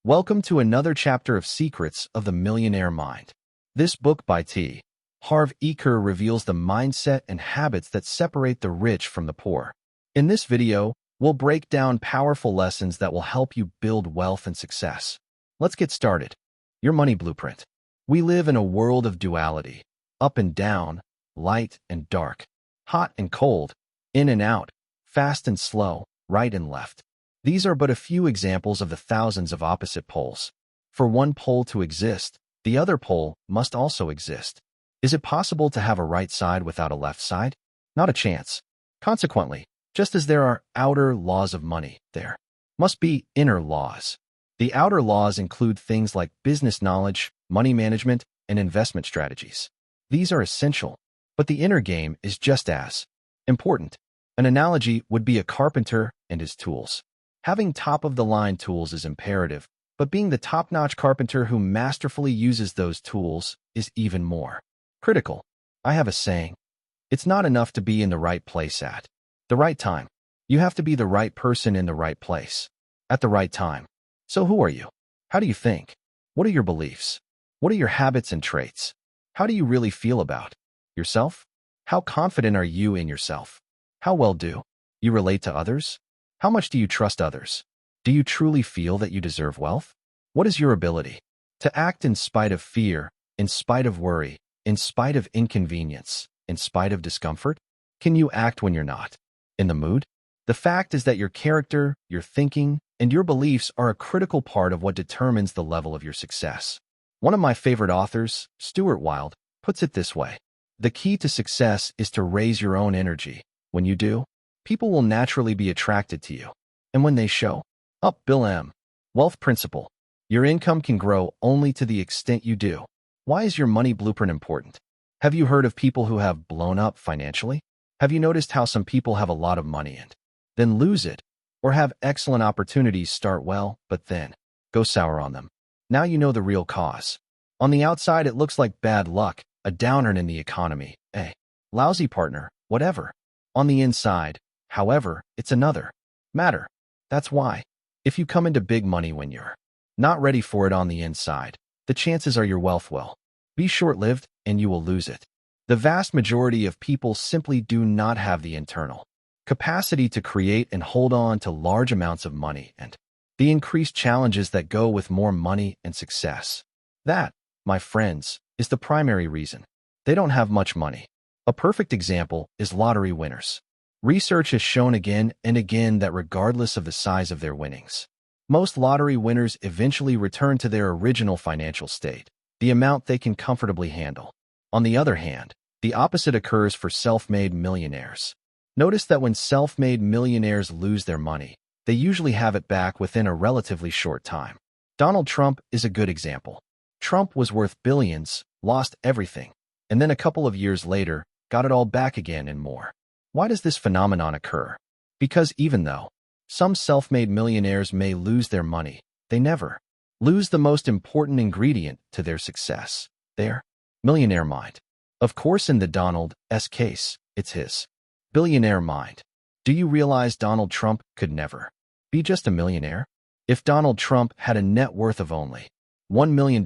Welcome to another chapter of Secrets of the Millionaire Mind. This book by T. Harv Eker reveals the mindset and habits that separate the rich from the poor. In this video, we'll break down powerful lessons that will help you build wealth and success. Let's get started. Your money blueprint. We live in a world of duality, up and down, light and dark, hot and cold, in and out, fast and slow, right and left. These are but a few examples of the thousands of opposite poles. For one pole to exist, the other pole must also exist. Is it possible to have a right side without a left side? Not a chance. Consequently, just as there are outer laws of money, there must be inner laws. The outer laws include things like business knowledge, money management, and investment strategies. These are essential, but the inner game is just as important. An analogy would be a carpenter and his tools. Having top-of-the-line tools is imperative, but being the top-notch carpenter who masterfully uses those tools is even more critical. I have a saying, it's not enough to be in the right place at the right time. You have to be the right person in the right place at the right time. So who are you? How do you think? What are your beliefs? What are your habits and traits? How do you really feel about yourself? How confident are you in yourself? How well do you relate to others? How much do you trust others? Do you truly feel that you deserve wealth? What is your ability to act in spite of fear, in spite of worry, in spite of inconvenience, in spite of discomfort? Can you act when you're not in the mood? The fact is that your character, your thinking, and your beliefs are a critical part of what determines the level of your success. One of my favorite authors, Stuart Wilde, puts it this way: the key to success is to raise your own energy. When you do, people will naturally be attracted to you. And when they show up, Bill M. Wealth Principle. Your income can grow only to the extent you do. Why is your money blueprint important? Have you heard of people who have blown up financially? Have you noticed how some people have a lot of money and then lose it, or have excellent opportunities start well, but then go sour on them? Now you know the real cause. On the outside, it looks like bad luck, a downturn in the economy, a lousy partner, whatever. On the inside, however, it's another matter. That's why, if you come into big money when you're not ready for it on the inside, the chances are your wealth will be short-lived and you will lose it. The vast majority of people simply do not have the internal capacity to create and hold on to large amounts of money and the increased challenges that go with more money and success. That, my friends, is the primary reason they don't have much money. A perfect example is lottery winners. Research has shown again and again that regardless of the size of their winnings, most lottery winners eventually return to their original financial state, the amount they can comfortably handle. On the other hand, the opposite occurs for self-made millionaires. Notice that when self-made millionaires lose their money, they usually have it back within a relatively short time. Donald Trump is a good example. Trump was worth billions, lost everything, and then a couple of years later, got it all back again and more. Why does this phenomenon occur? Because even though some self-made millionaires may lose their money, they never lose the most important ingredient to their success, their millionaire mind. Of course, in the Donald's case, it's his billionaire mind. Do you realize Donald Trump could never be just a millionaire? If Donald Trump had a net worth of only $1 million,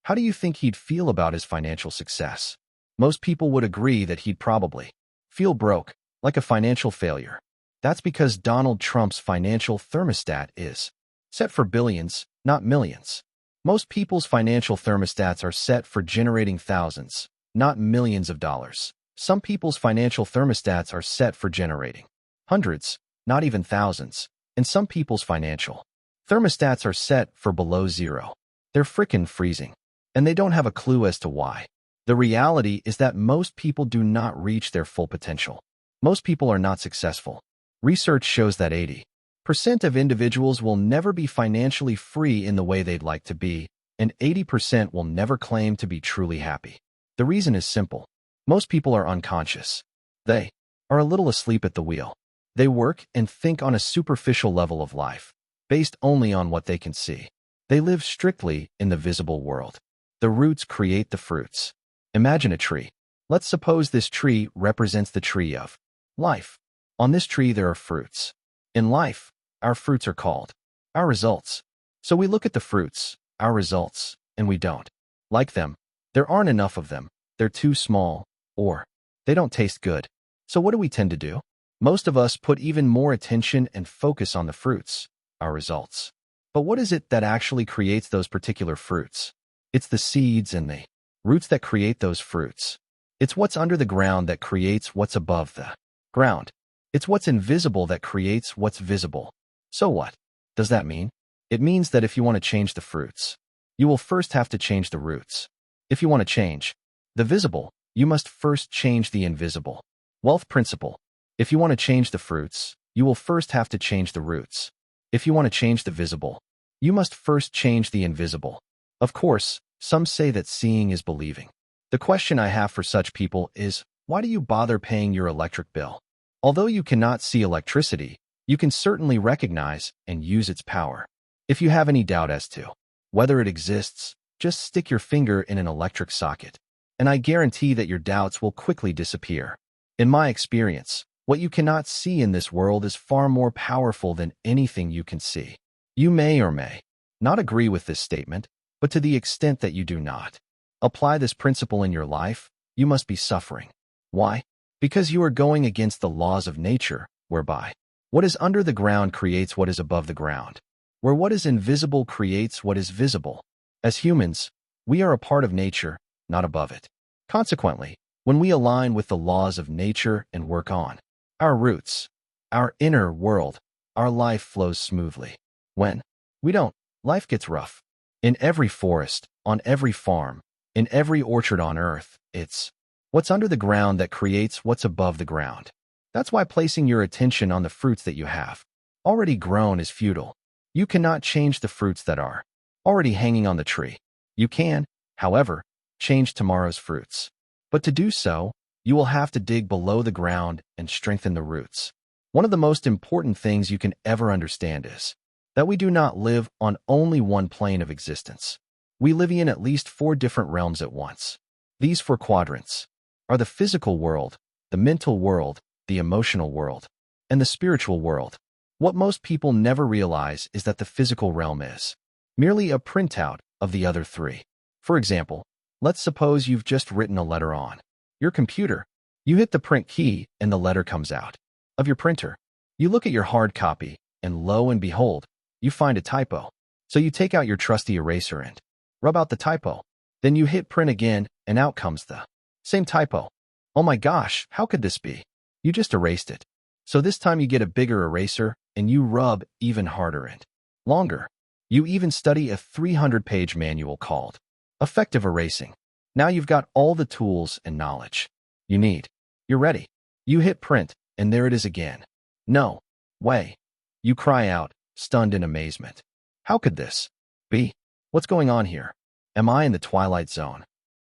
how do you think he'd feel about his financial success? Most people would agree that he'd probably feel broke, like a financial failure. That's because Donald Trump's financial thermostat is set for billions, not millions. Most people's financial thermostats are set for generating thousands, not millions of dollars. Some people's financial thermostats are set for generating hundreds, not even thousands. And some people's financial thermostats are set for below zero. They're frickin' freezing. And they don't have a clue as to why. The reality is that most people do not reach their full potential. Most people are not successful. Research shows that 80% of individuals will never be financially free in the way they'd like to be, and 80% will never claim to be truly happy. The reason is simple. Most people are unconscious. They are a little asleep at the wheel. They work and think on a superficial level of life, based only on what they can see. They live strictly in the visible world. The roots create the fruits. Imagine a tree. Let's suppose this tree represents the tree of life. On this tree there are fruits. In life, our fruits are called our results. So we look at the fruits, our results, and we don't like them. There aren't enough of them. They're too small, or they don't taste good. So what do we tend to do? Most of us put even more attention and focus on the fruits, our results. But what is it that actually creates those particular fruits? It's the seeds and the roots that create those fruits. It's what's under the ground that creates what's above the ground. It's what's invisible that creates what's visible. So what does that mean? It means that if you want to change the fruits, you will first have to change the roots. If you want to change the visible, you must first change the invisible. Wealth principle. If you want to change the fruits, you will first have to change the roots. If you want to change the visible, you must first change the invisible. Of course, some say that seeing is believing. The question I have for such people is, why do you bother paying your electric bill? Although you cannot see electricity, you can certainly recognize and use its power. If you have any doubt as to whether it exists, just stick your finger in an electric socket, and I guarantee that your doubts will quickly disappear. In my experience, what you cannot see in this world is far more powerful than anything you can see. You may or may not agree with this statement, but to the extent that you do not apply this principle in your life, you must be suffering. Why? Because you are going against the laws of nature, whereby what is under the ground creates what is above the ground, where what is invisible creates what is visible. As humans, we are a part of nature, not above it. Consequently, when we align with the laws of nature and work on our roots, our inner world, our life flows smoothly. When we don't, life gets rough. In every forest, on every farm, in every orchard on earth, it's what's under the ground that creates what's above the ground. That's why placing your attention on the fruits that you have already grown is futile. You cannot change the fruits that are already hanging on the tree. You can, however, change tomorrow's fruits. But to do so, you will have to dig below the ground and strengthen the roots. One of the most important things you can ever understand is that we do not live on only one plane of existence. We live in at least 4 different realms at once. These 4 quadrants are the physical world, the mental world, the emotional world, and the spiritual world. What most people never realize is that the physical realm is merely a printout of the other 3. For example, let's suppose you've just written a letter on your computer. You hit the print key and the letter comes out of your printer. You look at your hard copy and lo and behold, you find a typo. So you take out your trusty eraser and rub out the typo. Then you hit print again and out comes the same typo. Oh my gosh, how could this be? You just erased it. So this time you get a bigger eraser and you rub even harder and longer. You even study a 300-page manual called Effective Erasing. Now you've got all the tools and knowledge you need. You're ready. You hit print and there it is again. No way. You cry out, stunned in amazement. How could this be? What's going on here? Am I in the twilight zone?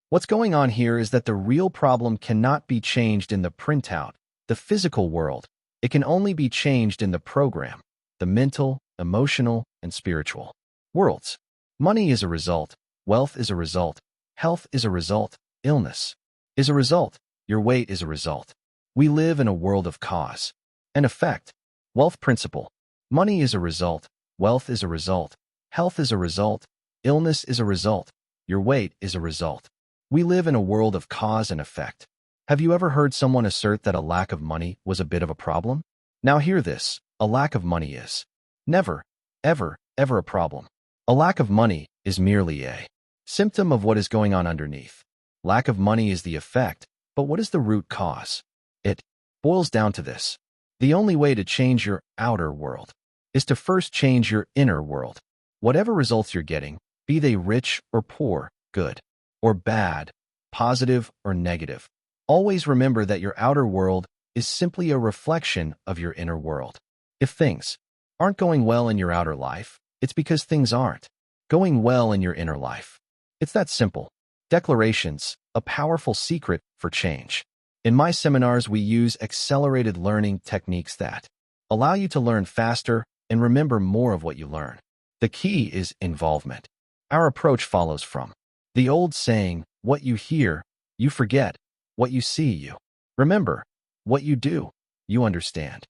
What's going on here is that the real problem cannot be changed in the printout, the physical world. It can only be changed in the program, the mental, emotional, and spiritual worlds. Money is a result. Wealth is a result. Health is a result. Illness is a result. Your weight is a result. We live in a world of cause and effect. Wealth principle. Money is a result. Wealth is a result. Health is a result. Illness is a result. Your weight is a result. We live in a world of cause and effect. Have you ever heard someone assert that a lack of money was a bit of a problem? Now hear this. A lack of money is never, ever, ever a problem. A lack of money is merely a symptom of what is going on underneath. Lack of money is the effect, but what is the root cause? It boils down to this. The only way to change your outer world is to first change your inner world. Whatever results you're getting, be they rich or poor, good or bad, positive or negative, always remember that your outer world is simply a reflection of your inner world. If things aren't going well in your outer life, it's because things aren't going well in your inner life. It's that simple. Declarations, a powerful secret for change. In my seminars, we use accelerated learning techniques that allow you to learn faster and remember more of what you learn. The key is involvement. Our approach follows from the old saying, what you hear, you forget. What you see, you remember. What you do, you understand.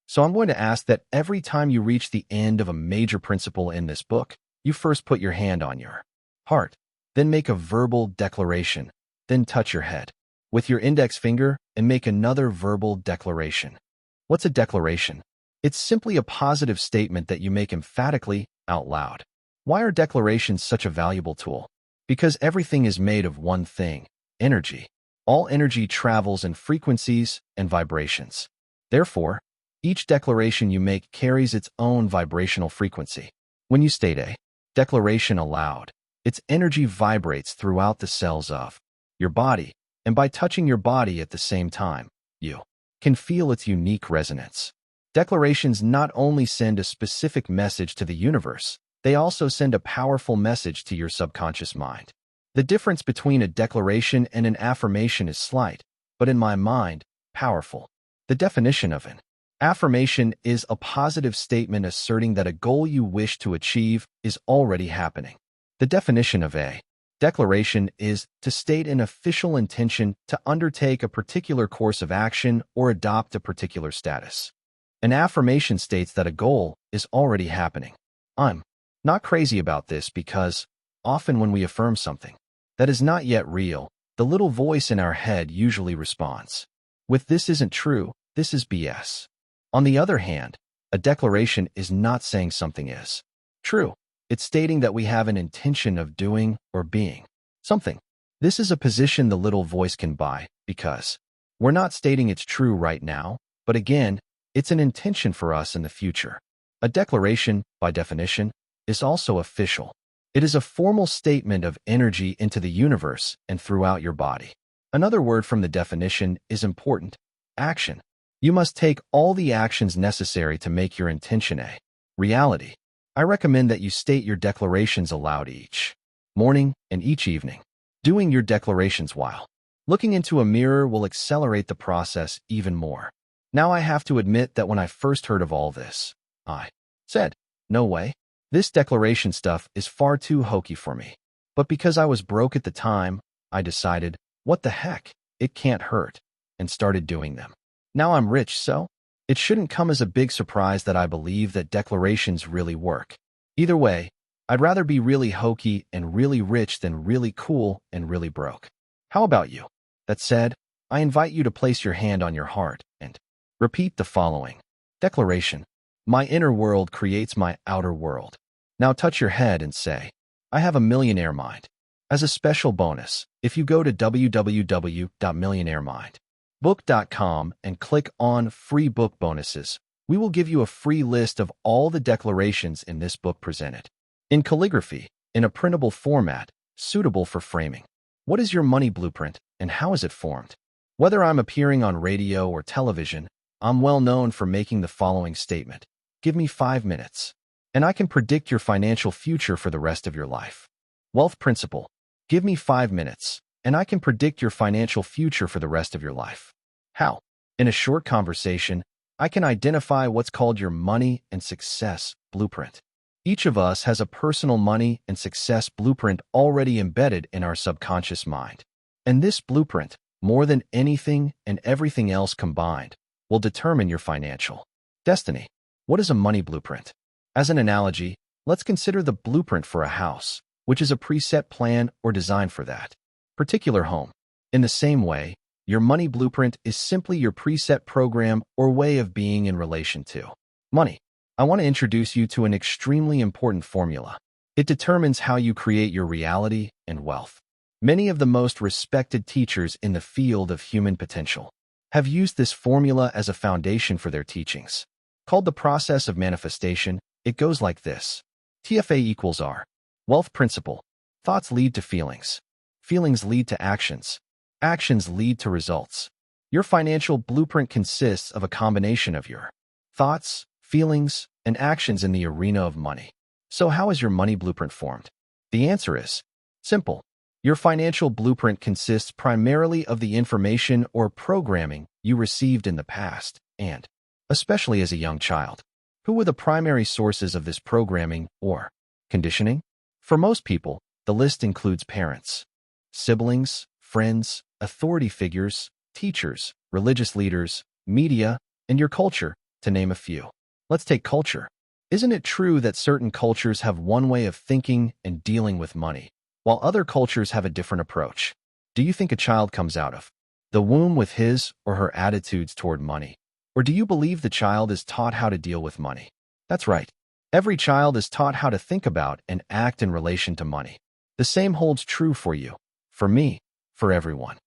So I'm going to ask that every time you reach the end of a major principle in this book, You first put your hand on your heart, then make a verbal declaration, then touch your head with your index finger and make another verbal declaration. What's a declaration? It's simply a positive statement that you make emphatically out loud. Why are declarations such a valuable tool? Because everything is made of one thing: energy. All energy travels in frequencies and vibrations. Therefore, each declaration you make carries its own vibrational frequency. When you state a declaration aloud, its energy vibrates throughout the cells of your body, and by touching your body at the same time, you can feel its unique resonance. Declarations not only send a specific message to the universe, they also send a powerful message to your subconscious mind. The difference between a declaration and an affirmation is slight, but in my mind, powerful. The definition of an affirmation is a positive statement asserting that a goal you wish to achieve is already happening. The definition of a declaration is to state an official intention to undertake a particular course of action or adopt a particular status. An affirmation states that a goal is already happening. I'm not crazy about this because often when we affirm something that is not yet real, the little voice in our head usually responds with "This isn't true, this is BS." On the other hand, a declaration is not saying something is true. It's stating that we have an intention of doing or being something. This is a position the little voice can buy because we're not stating it's true right now, but again, it's an intention for us in the future. A declaration, by definition, is also official. It is a formal statement of energy into the universe and throughout your body. Another word from the definition is important: action. You must take all the actions necessary to make your intention a reality. I recommend that you state your declarations aloud each morning and each evening. Doing your declarations while looking into a mirror will accelerate the process even more. Now I have to admit that when I first heard of all this, I said, "No way. This declaration stuff is far too hokey for me." But because I was broke at the time, I decided, what the heck, it can't hurt, and started doing them. Now I'm rich, so it shouldn't come as a big surprise that I believe that declarations really work. Either way, I'd rather be really hokey and really rich than really cool and really broke. How about you? That said, I invite you to place your hand on your heart and repeat the following declaration. My inner world creates my outer world. Now touch your head and say, I have a millionaire mind. As a special bonus, if you go to www.millionairemindbook.com and click on Free Book Bonuses, we will give you a free list of all the declarations in this book presented in calligraphy, in a printable format, suitable for framing. What is your money blueprint, and how is it formed? Whether I'm appearing on radio or television, I'm well known for making the following statement. Give me 5 minutes, and I can predict your financial future for the rest of your life. Wealth principle. Give me 5 minutes, and I can predict your financial future for the rest of your life. How? In a short conversation, I can identify what's called your money and success blueprint. Each of us has a personal money and success blueprint already embedded in our subconscious mind. And this blueprint, more than anything and everything else combined, will determine your financial destiny. What is a money blueprint? As an analogy, let's consider the blueprint for a house, which is a preset plan or design for that particular home. In the same way, your money blueprint is simply your preset program or way of being in relation to money. I want to introduce you to an extremely important formula. It determines how you create your reality and wealth. Many of the most respected teachers in the field of human potential have used this formula as a foundation for their teachings. Called the process of manifestation, it goes like this. TFA equals R. Wealth principle. Thoughts lead to feelings. Feelings lead to actions. Actions lead to results. Your financial blueprint consists of a combination of your thoughts, feelings, and actions in the arena of money. So how is your money blueprint formed? The answer is simple. Your financial blueprint consists primarily of the information or programming you received in the past, and especially as a young child. Who were the primary sources of this programming or conditioning? For most people, the list includes parents, siblings, friends, authority figures, teachers, religious leaders, media, and your culture, to name a few. Let's take culture. Isn't it true that certain cultures have one way of thinking and dealing with money, while other cultures have a different approach? Do you think a child comes out of the womb with his or her attitudes toward money? Or do you believe the child is taught how to deal with money? That's right. Every child is taught how to think about and act in relation to money. The same holds true for you, for me, for everyone.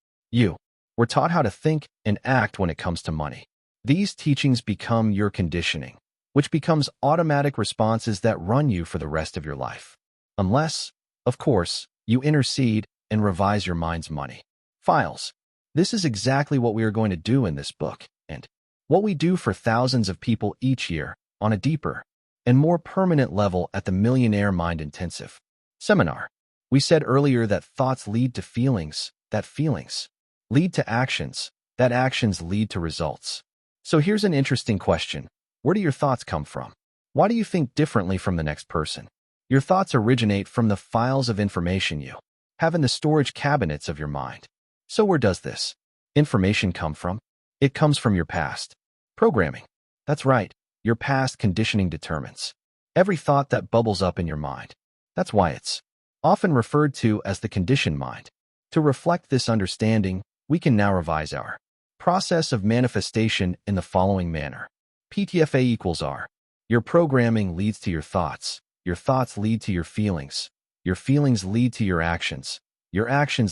We're taught how to think and act when it comes to money. These teachings become your conditioning, which becomes automatic responses that run you for the rest of your life. Unless, of course, you intercede and revise your mind's money files. This is exactly what we are going to do in this book, and what we do for thousands of people each year on a deeper and more permanent level at the Millionaire Mind Intensive seminar. We said earlier that thoughts lead to feelings, that feelings lead to actions, that actions lead to results. So here's an interesting question. Where do your thoughts come from? Why do you think differently from the next person? Your thoughts originate from the files of information you have in the storage cabinets of your mind. So where does this information come from? It comes from your past programming. That's right. Your past conditioning determines every thought that bubbles up in your mind. That's why it's often referred to as the conditioned mind. To reflect this understanding, we can now revise our process of manifestation in the following manner. PTFA equals R. Your programming leads to your thoughts lead to your feelings lead to your actions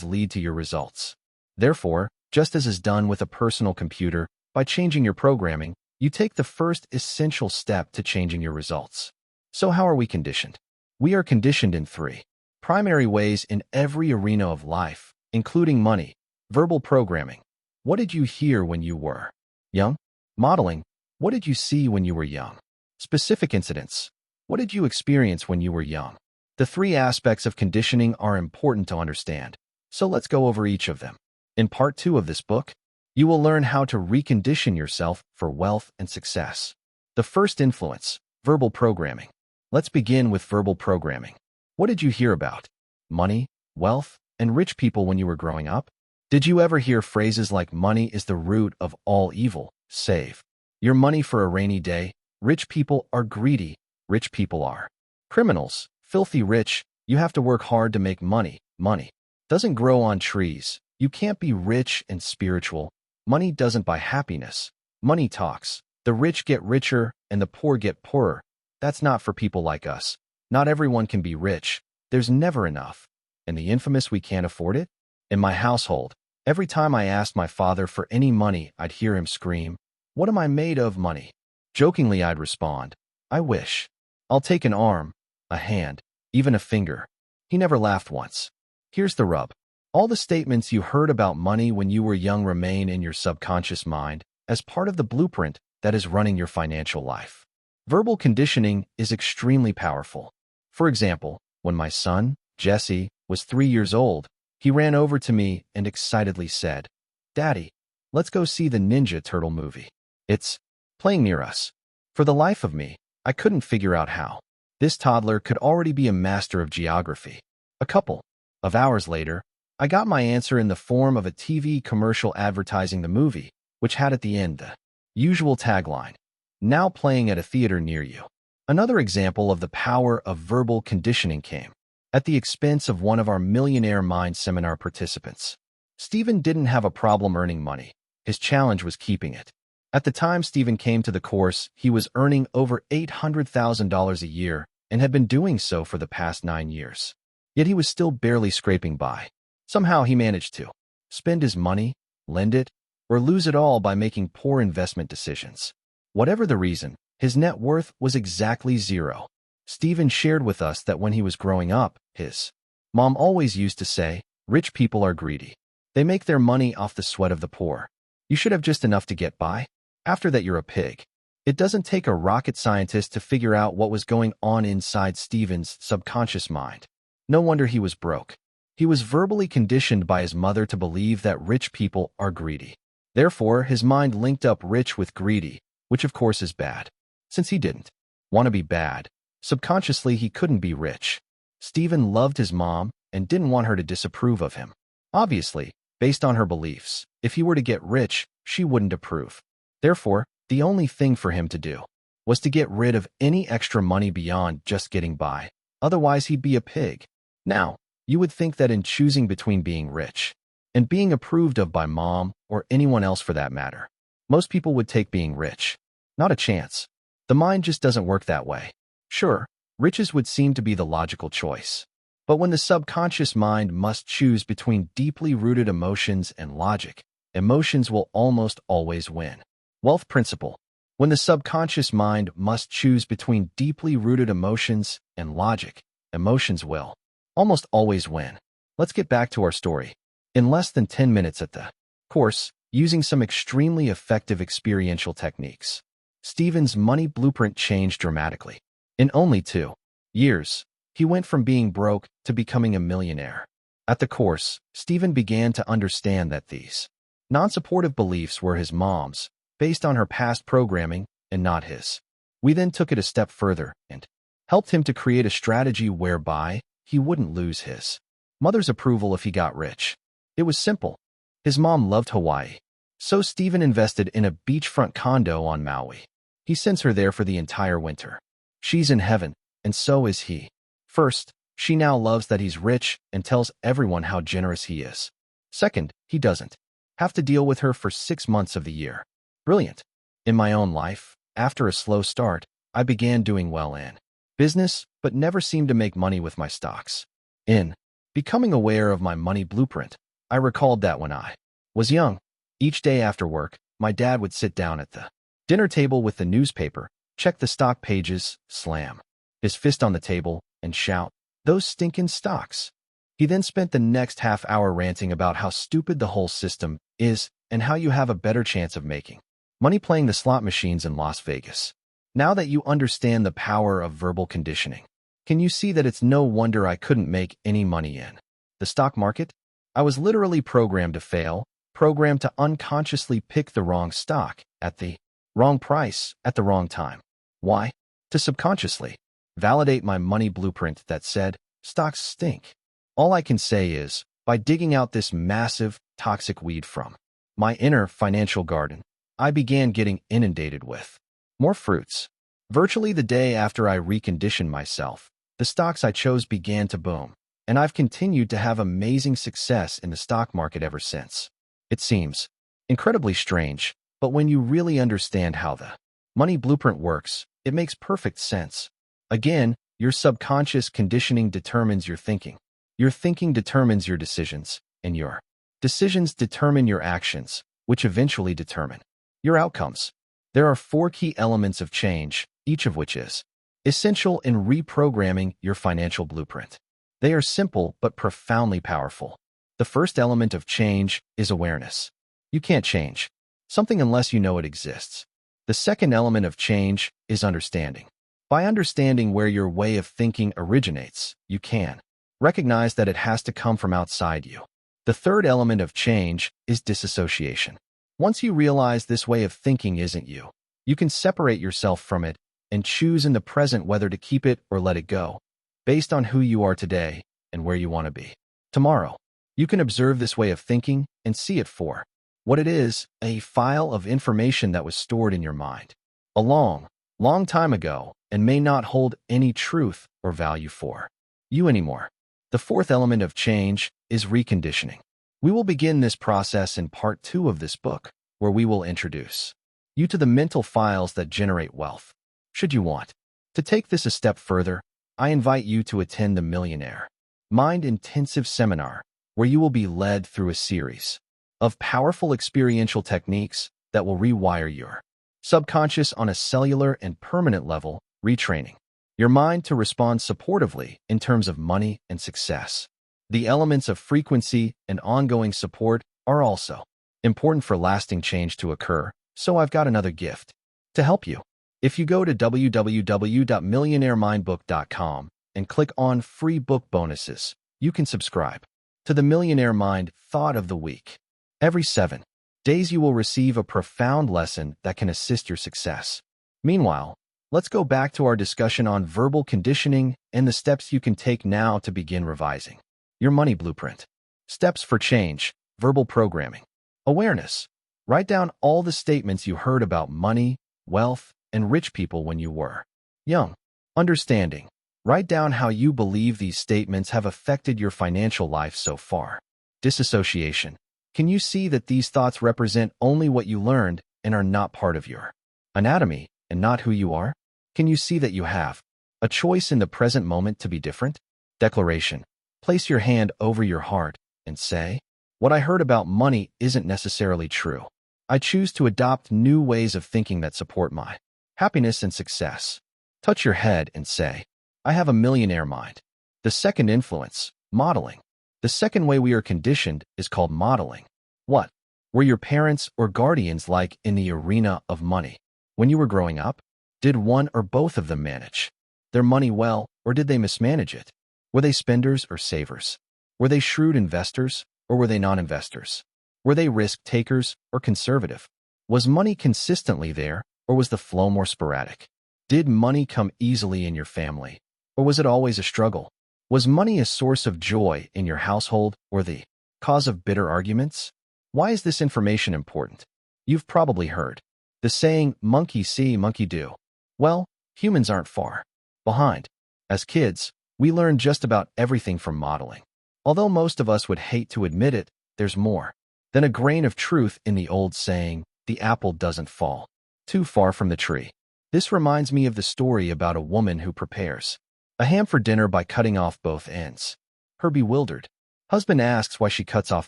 lead to your results. Therefore, just as is done with a personal computer, by changing your programming, you take the first essential step to changing your results. So how are we conditioned? We are conditioned in 3 primary ways in every arena of life, including money. Verbal programming. What did you hear when you were young? Modeling. What did you see when you were young? Specific incidents. What did you experience when you were young? The 3 aspects of conditioning are important to understand, so let's go over each of them. In part 2 of this book, you will learn how to recondition yourself for wealth and success. The first influence, verbal programming. Let's begin with verbal programming. What did you hear about money, wealth, and rich people when you were growing up? Did you ever hear phrases like money is the root of all evil, save your money for a rainy day, rich people are greedy, rich people are criminals, filthy rich, you have to work hard to make money, money doesn't grow on trees, you can't be rich and spiritual, money doesn't buy happiness, money talks, the rich get richer and the poor get poorer. That's not for people like us. Not everyone can be rich, there's never enough. And the infamous we can't afford it? In my household, every time I asked my father for any money, I'd hear him scream, "What am I made of, money?" Jokingly, I'd respond, "I wish. I'll take an arm, a hand, even a finger." He never laughed once. Here's the rub. All the statements you heard about money when you were young remain in your subconscious mind as part of the blueprint that is running your financial life. Verbal conditioning is extremely powerful. For example, when my son, Jesse, was 3 years old, he ran over to me and excitedly said, "Daddy, let's go see the Ninja Turtle movie. It's playing near us." For the life of me, I couldn't figure out how this toddler could already be a master of geography. A couple of hours later, I got my answer in the form of a TV commercial advertising the movie, which had at the end the usual tagline, "Now playing at a theater near you." Another example of the power of verbal conditioning came at the expense of one of our Millionaire Mind seminar participants. Stephen didn't have a problem earning money. His challenge was keeping it. At the time Stephen came to the course, he was earning over $800,000 a year and had been doing so for the past 9 years. Yet he was still barely scraping by. Somehow he managed to spend his money, lend it, or lose it all by making poor investment decisions. Whatever the reason, his net worth was exactly 0. Stephen shared with us that when he was growing up, his mom always used to say, "Rich people are greedy. They make their money off the sweat of the poor. You should have just enough to get by. After that, you're a pig." It doesn't take a rocket scientist to figure out what was going on inside Stephen's subconscious mind. No wonder he was broke. He was verbally conditioned by his mother to believe that rich people are greedy. Therefore, his mind linked up rich with greedy, which of course is bad. Since he didn't want to be bad, subconsciously he couldn't be rich. Stephen loved his mom and didn't want her to disapprove of him. Obviously, based on her beliefs, if he were to get rich, she wouldn't approve. Therefore, the only thing for him to do was to get rid of any extra money beyond just getting by. Otherwise, he'd be a pig. Now, you would think that in choosing between being rich and being approved of by mom or anyone else for that matter, most people would take being rich. Not a chance. The mind just doesn't work that way. Sure, riches would seem to be the logical choice. But when the subconscious mind must choose between deeply rooted emotions and logic, emotions will almost always win. Wealth principle. When the subconscious mind must choose between deeply rooted emotions and logic, emotions will almost always win. Let's get back to our story. In less than 10 minutes at the course, using some extremely effective experiential techniques, Stephen's money blueprint changed dramatically. In only 2 years, he went from being broke to becoming a millionaire. At the course, Stephen began to understand that these non-supportive beliefs were his mom's, based on her past programming, and not his. We then took it a step further and helped him to create a strategy whereby he wouldn't lose his mother's approval if he got rich. It was simple. His mom loved Hawaii, so Stephen invested in a beachfront condo on Maui. He sends her there for the entire winter. She's in heaven, and so is he. First, she now loves that he's rich and tells everyone how generous he is. Second, he doesn't have to deal with her for 6 months of the year. Brilliant. In my own life, after a slow start, I began doing well in business, but never seemed to make money with my stocks. In becoming aware of my money blueprint, I recalled that when I was young, each day after work, my dad would sit down at the dinner table with the newspaper, check the stock pages, slam his fist on the table, and shout, "Those stinking stocks." He then spent the next half hour ranting about how stupid the whole system is and how you have a better chance of making money playing the slot machines in Las Vegas. Now that you understand the power of verbal conditioning, can you see that it's no wonder I couldn't make any money in the stock market? I was literally programmed to fail, programmed to unconsciously pick the wrong stock at the wrong price at the wrong time. Why? To subconsciously validate my money blueprint that said, stocks stink. All I can say is, by digging out this massive, toxic weed from my inner financial garden, I began getting inundated with more fruits. Virtually the day after I reconditioned myself, the stocks I chose began to boom, and I've continued to have amazing success in the stock market ever since. It seems incredibly strange, but when you really understand how the money blueprint works, it makes perfect sense. Again, your subconscious conditioning determines your thinking. Your thinking determines your decisions, and your decisions determine your actions, which eventually determine your outcomes. There are 4 key elements of change, each of which is essential in reprogramming your financial blueprint. They are simple but profoundly powerful. The first element of change is awareness. You can't change something unless you know it exists. The second element of change is understanding. By understanding where your way of thinking originates, you can recognize that it has to come from outside you. The third element of change is disassociation. Once you realize this way of thinking isn't you, you can separate yourself from it and choose in the present whether to keep it or let it go, based on who you are today and where you want to be tomorrow. You can observe this way of thinking and see it for what it is, a file of information that was stored in your mind a long, long time ago and may not hold any truth or value for you anymore. The fourth element of change is reconditioning. We will begin this process in part 2 of this book, where we will introduce you to the mental files that generate wealth. Should you want to take this a step further, I invite you to attend the Millionaire Mind-Intensive Seminar, where you will be led through a series of powerful experiential techniques that will rewire your subconscious on a cellular and permanent level, retraining your mind to respond supportively in terms of money and success. The elements of frequency and ongoing support are also important for lasting change to occur, so I've got another gift to help you. If you go to www.millionairemindbook.com and click on Free Book Bonuses, you can subscribe to the Millionaire Mind Thought of the Week. Every 7 days you will receive a profound lesson that can assist your success. Meanwhile, let's go back to our discussion on verbal conditioning and the steps you can take now to begin revising your money blueprint. Steps for change, verbal programming. Awareness. Write down all the statements you heard about money, wealth, and rich people when you were young. Understanding. Write down how you believe these statements have affected your financial life so far. Disassociation. Can you see that these thoughts represent only what you learned and are not part of your anatomy and not who you are? Can you see that you have a choice in the present moment to be different? Declaration. Place your hand over your heart and say, "What I heard about money isn't necessarily true. I choose to adopt new ways of thinking that support my happiness and success." Touch your head and say, "I have a millionaire mind." The second influence, modeling. The second way we are conditioned is called modeling. What were your parents or guardians like in the arena of money? When you were growing up, did one or both of them manage their money well, or did they mismanage it? Were they spenders or savers? Were they shrewd investors, or were they non-investors? Were they risk-takers or conservative? Was money consistently there, or was the flow more sporadic? Did money come easily in your family, or was it always a struggle? Was money a source of joy in your household or the cause of bitter arguments? Why is this information important? You've probably heard the saying, "Monkey see, monkey do." Well, humans aren't far behind. As kids, we learn just about everything from modeling. Although most of us would hate to admit it, there's more than a grain of truth in the old saying, "The apple doesn't fall too far from the tree." This reminds me of the story about a woman who prepares a ham for dinner by cutting off both ends. Her bewildered husband asks why she cuts off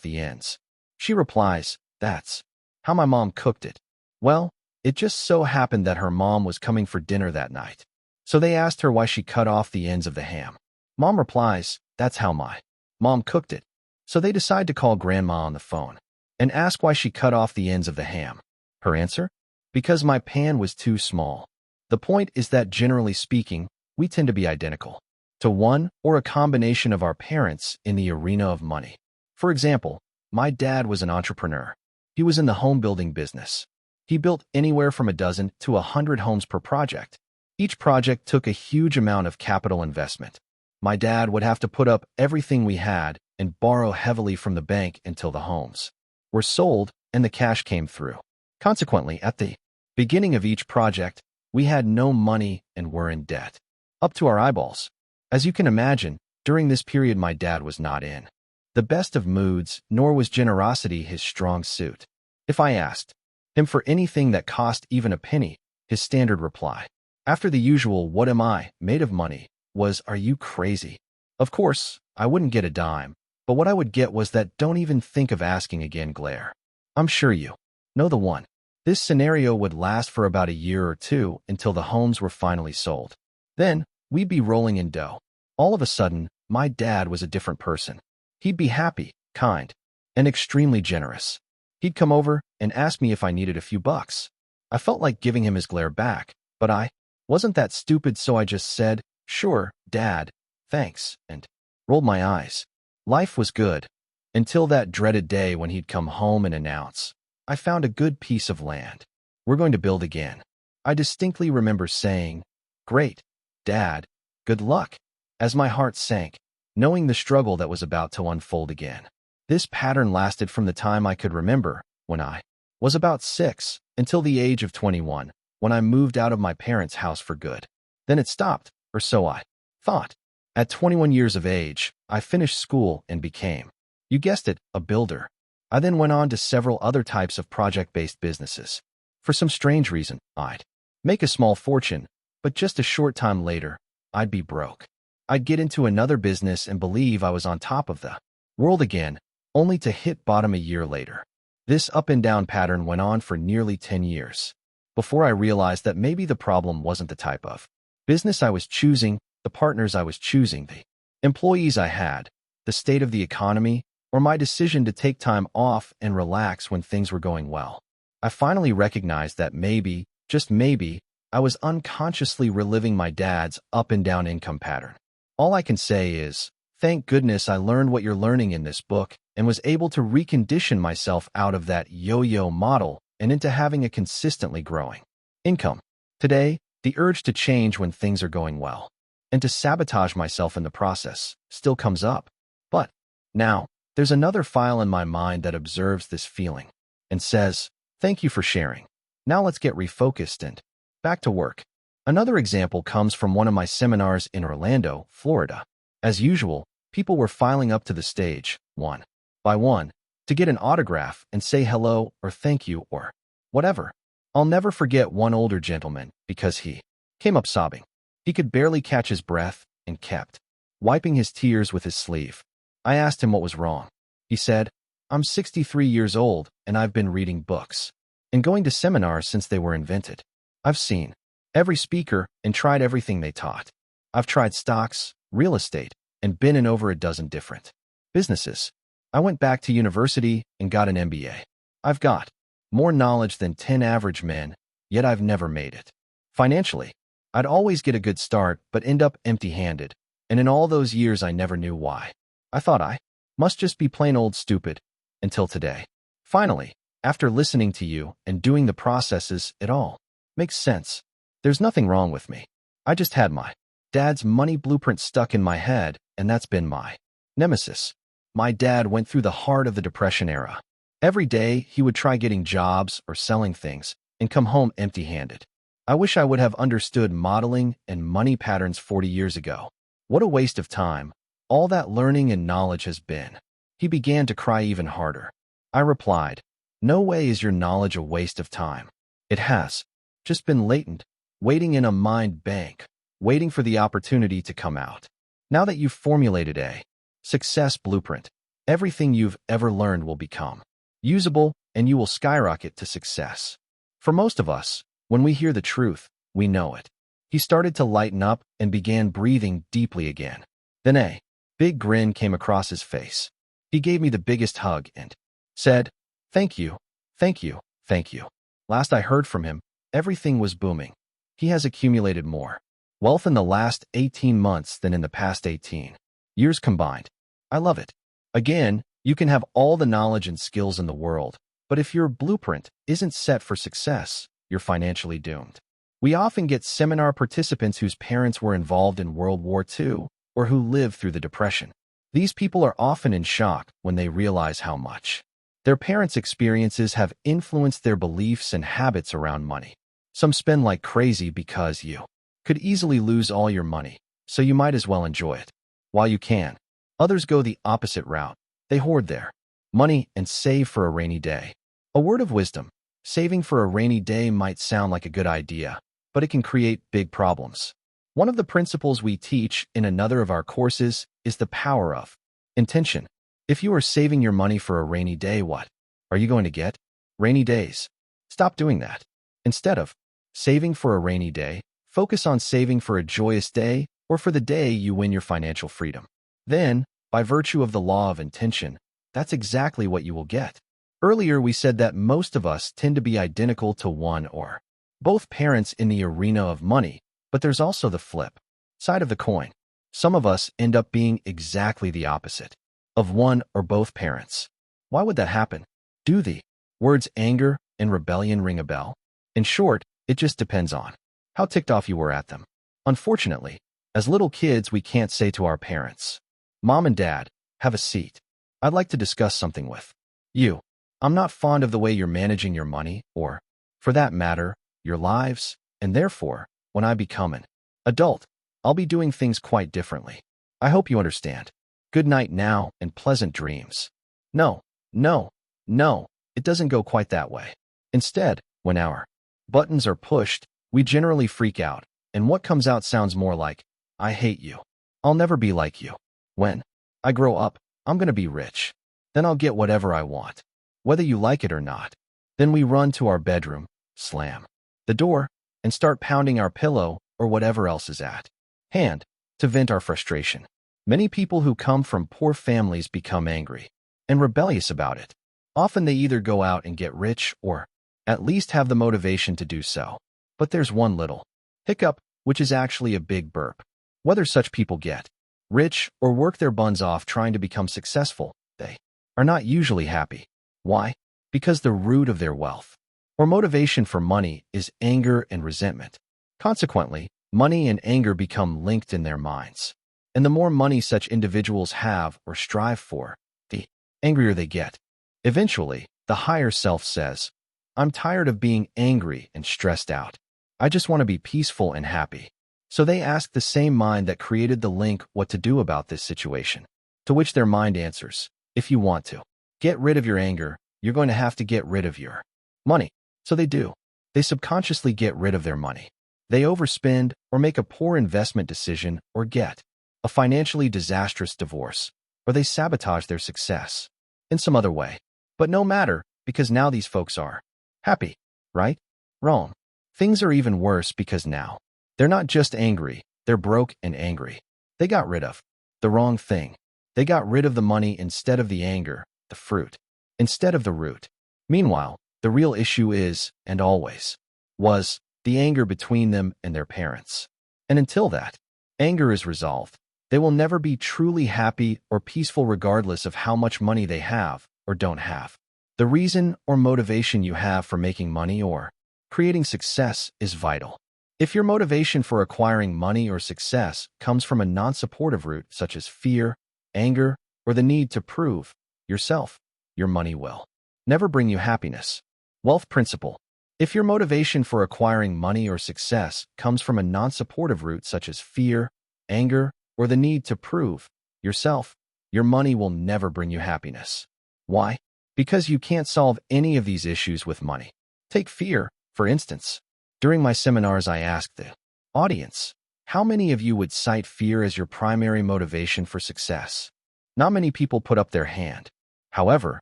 the ends. She replies, "That's how my mom cooked it." Well, it just so happened that her mom was coming for dinner that night. So they asked her why she cut off the ends of the ham. Mom replies, "That's how my mom cooked it." So they decide to call Grandma on the phone and ask why she cut off the ends of the ham. Her answer? "Because my pan was too small." The point is that, generally speaking, we tend to be identical to one or a combination of our parents in the arena of money. For example, my dad was an entrepreneur. He was in the home building business. He built anywhere from a dozen to 100 homes per project. Each project took a huge amount of capital investment. My dad would have to put up everything we had and borrow heavily from the bank until the homes were sold and the cash came through. Consequently, at the beginning of each project, we had no money and were in debt up to our eyeballs. As you can imagine, during this period my dad was not in the best of moods, nor was generosity his strong suit. If I asked him for anything that cost even a penny, his standard reply, after the usual "What am I, made of money?" was, "Are you crazy?" Of course, I wouldn't get a dime, but what I would get was that "Don't even think of asking again" glare. I'm sure you know the one. This scenario would last for about a year or two until the homes were finally sold. Then, we'd be rolling in dough. All of a sudden, my dad was a different person. He'd be happy, kind, and extremely generous. He'd come over and ask me if I needed a few bucks. I felt like giving him his glare back, but I wasn't that stupid, so I just said, "Sure, Dad, thanks," and rolled my eyes. Life was good, until that dreaded day when he'd come home and announce, "I found a good piece of land. We're going to build again." I distinctly remember saying, "Great, Dad, good luck," as my heart sank, knowing the struggle that was about to unfold again. This pattern lasted from the time I could remember, when I was about 6, until the age of 21, when I moved out of my parents' house for good. Then it stopped, or so I thought. At 21 years of age, I finished school and became, you guessed it, a builder. I then went on to several other types of project-based businesses. For some strange reason, I'd make a small fortune, but just a short time later, I'd be broke. I'd get into another business and believe I was on top of the world again, only to hit bottom a year later. This up and down pattern went on for nearly 10 years, before I realized that maybe the problem wasn't the type of business I was choosing, the partners I was choosing, the employees I had, the state of the economy, or my decision to take time off and relax when things were going well. I finally recognized that maybe, just maybe, I was unconsciously reliving my dad's up and down income pattern. All I can say is, thank goodness I learned what you're learning in this book and was able to recondition myself out of that yo-yo model and into having a consistently growing income. Today, the urge to change when things are going well and to sabotage myself in the process still comes up. But now, there's another file in my mind that observes this feeling and says, "Thank you for sharing. Now let's get refocused and Back to work. Another example comes from one of my seminars in Orlando, Florida. As usual, people were filing up to the stage, one by one, to get an autograph and say hello or thank you or whatever. I'll never forget one older gentleman because he came up sobbing. He could barely catch his breath and kept wiping his tears with his sleeve. I asked him what was wrong. He said, "I'm 63 years old and I've been reading books and going to seminars since they were invented. I've seen every speaker and tried everything they taught. I've tried stocks, real estate, and been in over a dozen different businesses. I went back to university and got an MBA. I've got more knowledge than 10 average men, yet I've never made it. Financially, I'd always get a good start but end up empty-handed, and in all those years I never knew why. I thought I must just be plain old stupid, until today. Finally, after listening to you and doing the processes, it all makes sense. There's nothing wrong with me. I just had my dad's money blueprint stuck in my head, and that's been my nemesis. My dad went through the heart of the Depression era. Every day, he would try getting jobs or selling things and come home empty-handed. I wish I would have understood modeling and money patterns 40 years ago. What a waste of time all that learning and knowledge has been." He began to cry even harder. I replied, "No way is your knowledge a waste of time. It has just been latent, waiting in a mind bank, waiting for the opportunity to come out. Now that you've formulated a success blueprint, everything you've ever learned will become usable and you will skyrocket to success." For most of us, when we hear the truth, we know it. He started to lighten up and began breathing deeply again. Then a big grin came across his face. He gave me the biggest hug and said, "Thank you, thank you, thank you." Last I heard from him, everything was booming. He has accumulated more wealth in the last 18 months than in the past 18 years combined. I love it. Again, you can have all the knowledge and skills in the world, but if your blueprint isn't set for success, you're financially doomed. We often get seminar participants whose parents were involved in World War II or who lived through the Depression. These people are often in shock when they realize how much their parents' experiences have influenced their beliefs and habits around money. Some spend like crazy because you could easily lose all your money, so you might as well enjoy it while you can. Others go the opposite route. They hoard their money and save for a rainy day. A word of wisdom: saving for a rainy day might sound like a good idea, but it can create big problems. One of the principles we teach in another of our courses is the power of intention. If you are saving your money for a rainy day, what are you going to get? Rainy days. Stop doing that. Instead of saving for a rainy day, focus on saving for a joyous day or for the day you win your financial freedom. Then, by virtue of the law of intention, that's exactly what you will get. Earlier, we said that most of us tend to be identical to one or both parents in the arena of money, but there's also the flip side of the coin. Some of us end up being exactly the opposite of one or both parents. Why would that happen? Do the words anger and rebellion ring a bell? In short, it just depends on how ticked off you were at them. Unfortunately, as little kids, we can't say to our parents, "Mom and Dad, have a seat. I'd like to discuss something with you. I'm not fond of the way you're managing your money, or, for that matter, your lives, and therefore, when I become an adult, I'll be doing things quite differently. I hope you understand. Good night now and pleasant dreams." No, no, no, it doesn't go quite that way. Instead, when our buttons are pushed, we generally freak out, and what comes out sounds more like, "I hate you. I'll never be like you. When I grow up, I'm going to be rich. Then I'll get whatever I want, whether you like it or not." Then we run to our bedroom, slam the door, and start pounding our pillow or whatever else is at hand to vent our frustration. Many people who come from poor families become angry and rebellious about it. Often they either go out and get rich or at least have the motivation to do so. But there's one little hiccup, which is actually a big burp. Whether such people get rich or work their buns off trying to become successful, they are not usually happy. Why? Because the root of their wealth or motivation for money is anger and resentment. Consequently, money and anger become linked in their minds. And the more money such individuals have or strive for, the angrier they get. Eventually, the higher self says, "I'm tired of being angry and stressed out. I just want to be peaceful and happy. So they ask the same mind that created the link what to do about this situation. To which their mind answers, if you want to get rid of your anger, you're going to have to get rid of your money. So they do. They subconsciously get rid of their money. They overspend or make a poor investment decision or get a financially disastrous divorce, or they sabotage their success in some other way. But no matter, because now these folks are happy, right? Wrong. Things are even worse because now they're not just angry, they're broke and angry. They got rid of the wrong thing. They got rid of the money instead of the anger, the fruit, instead of the root. Meanwhile, the real issue is, and always was, the anger between them and their parents. And until that anger is resolved, they will never be truly happy or peaceful regardless of how much money they have or don't have. The reason or motivation you have for making money or creating success is vital. If your motivation for acquiring money or success comes from a non-supportive root such as fear, anger, or the need to prove yourself, your money will never bring you happiness. Wealth principle. If your motivation for acquiring money or success comes from a non-supportive root such as fear, anger, or the need to prove yourself, your money will never bring you happiness. Why? Because you can't solve any of these issues with money. Take fear, for instance. During my seminars, I asked the audience, how many of you would cite fear as your primary motivation for success? Not many people put up their hand. However,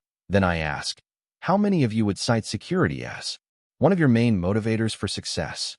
then I ask, how many of you would cite security as one of your main motivators for success?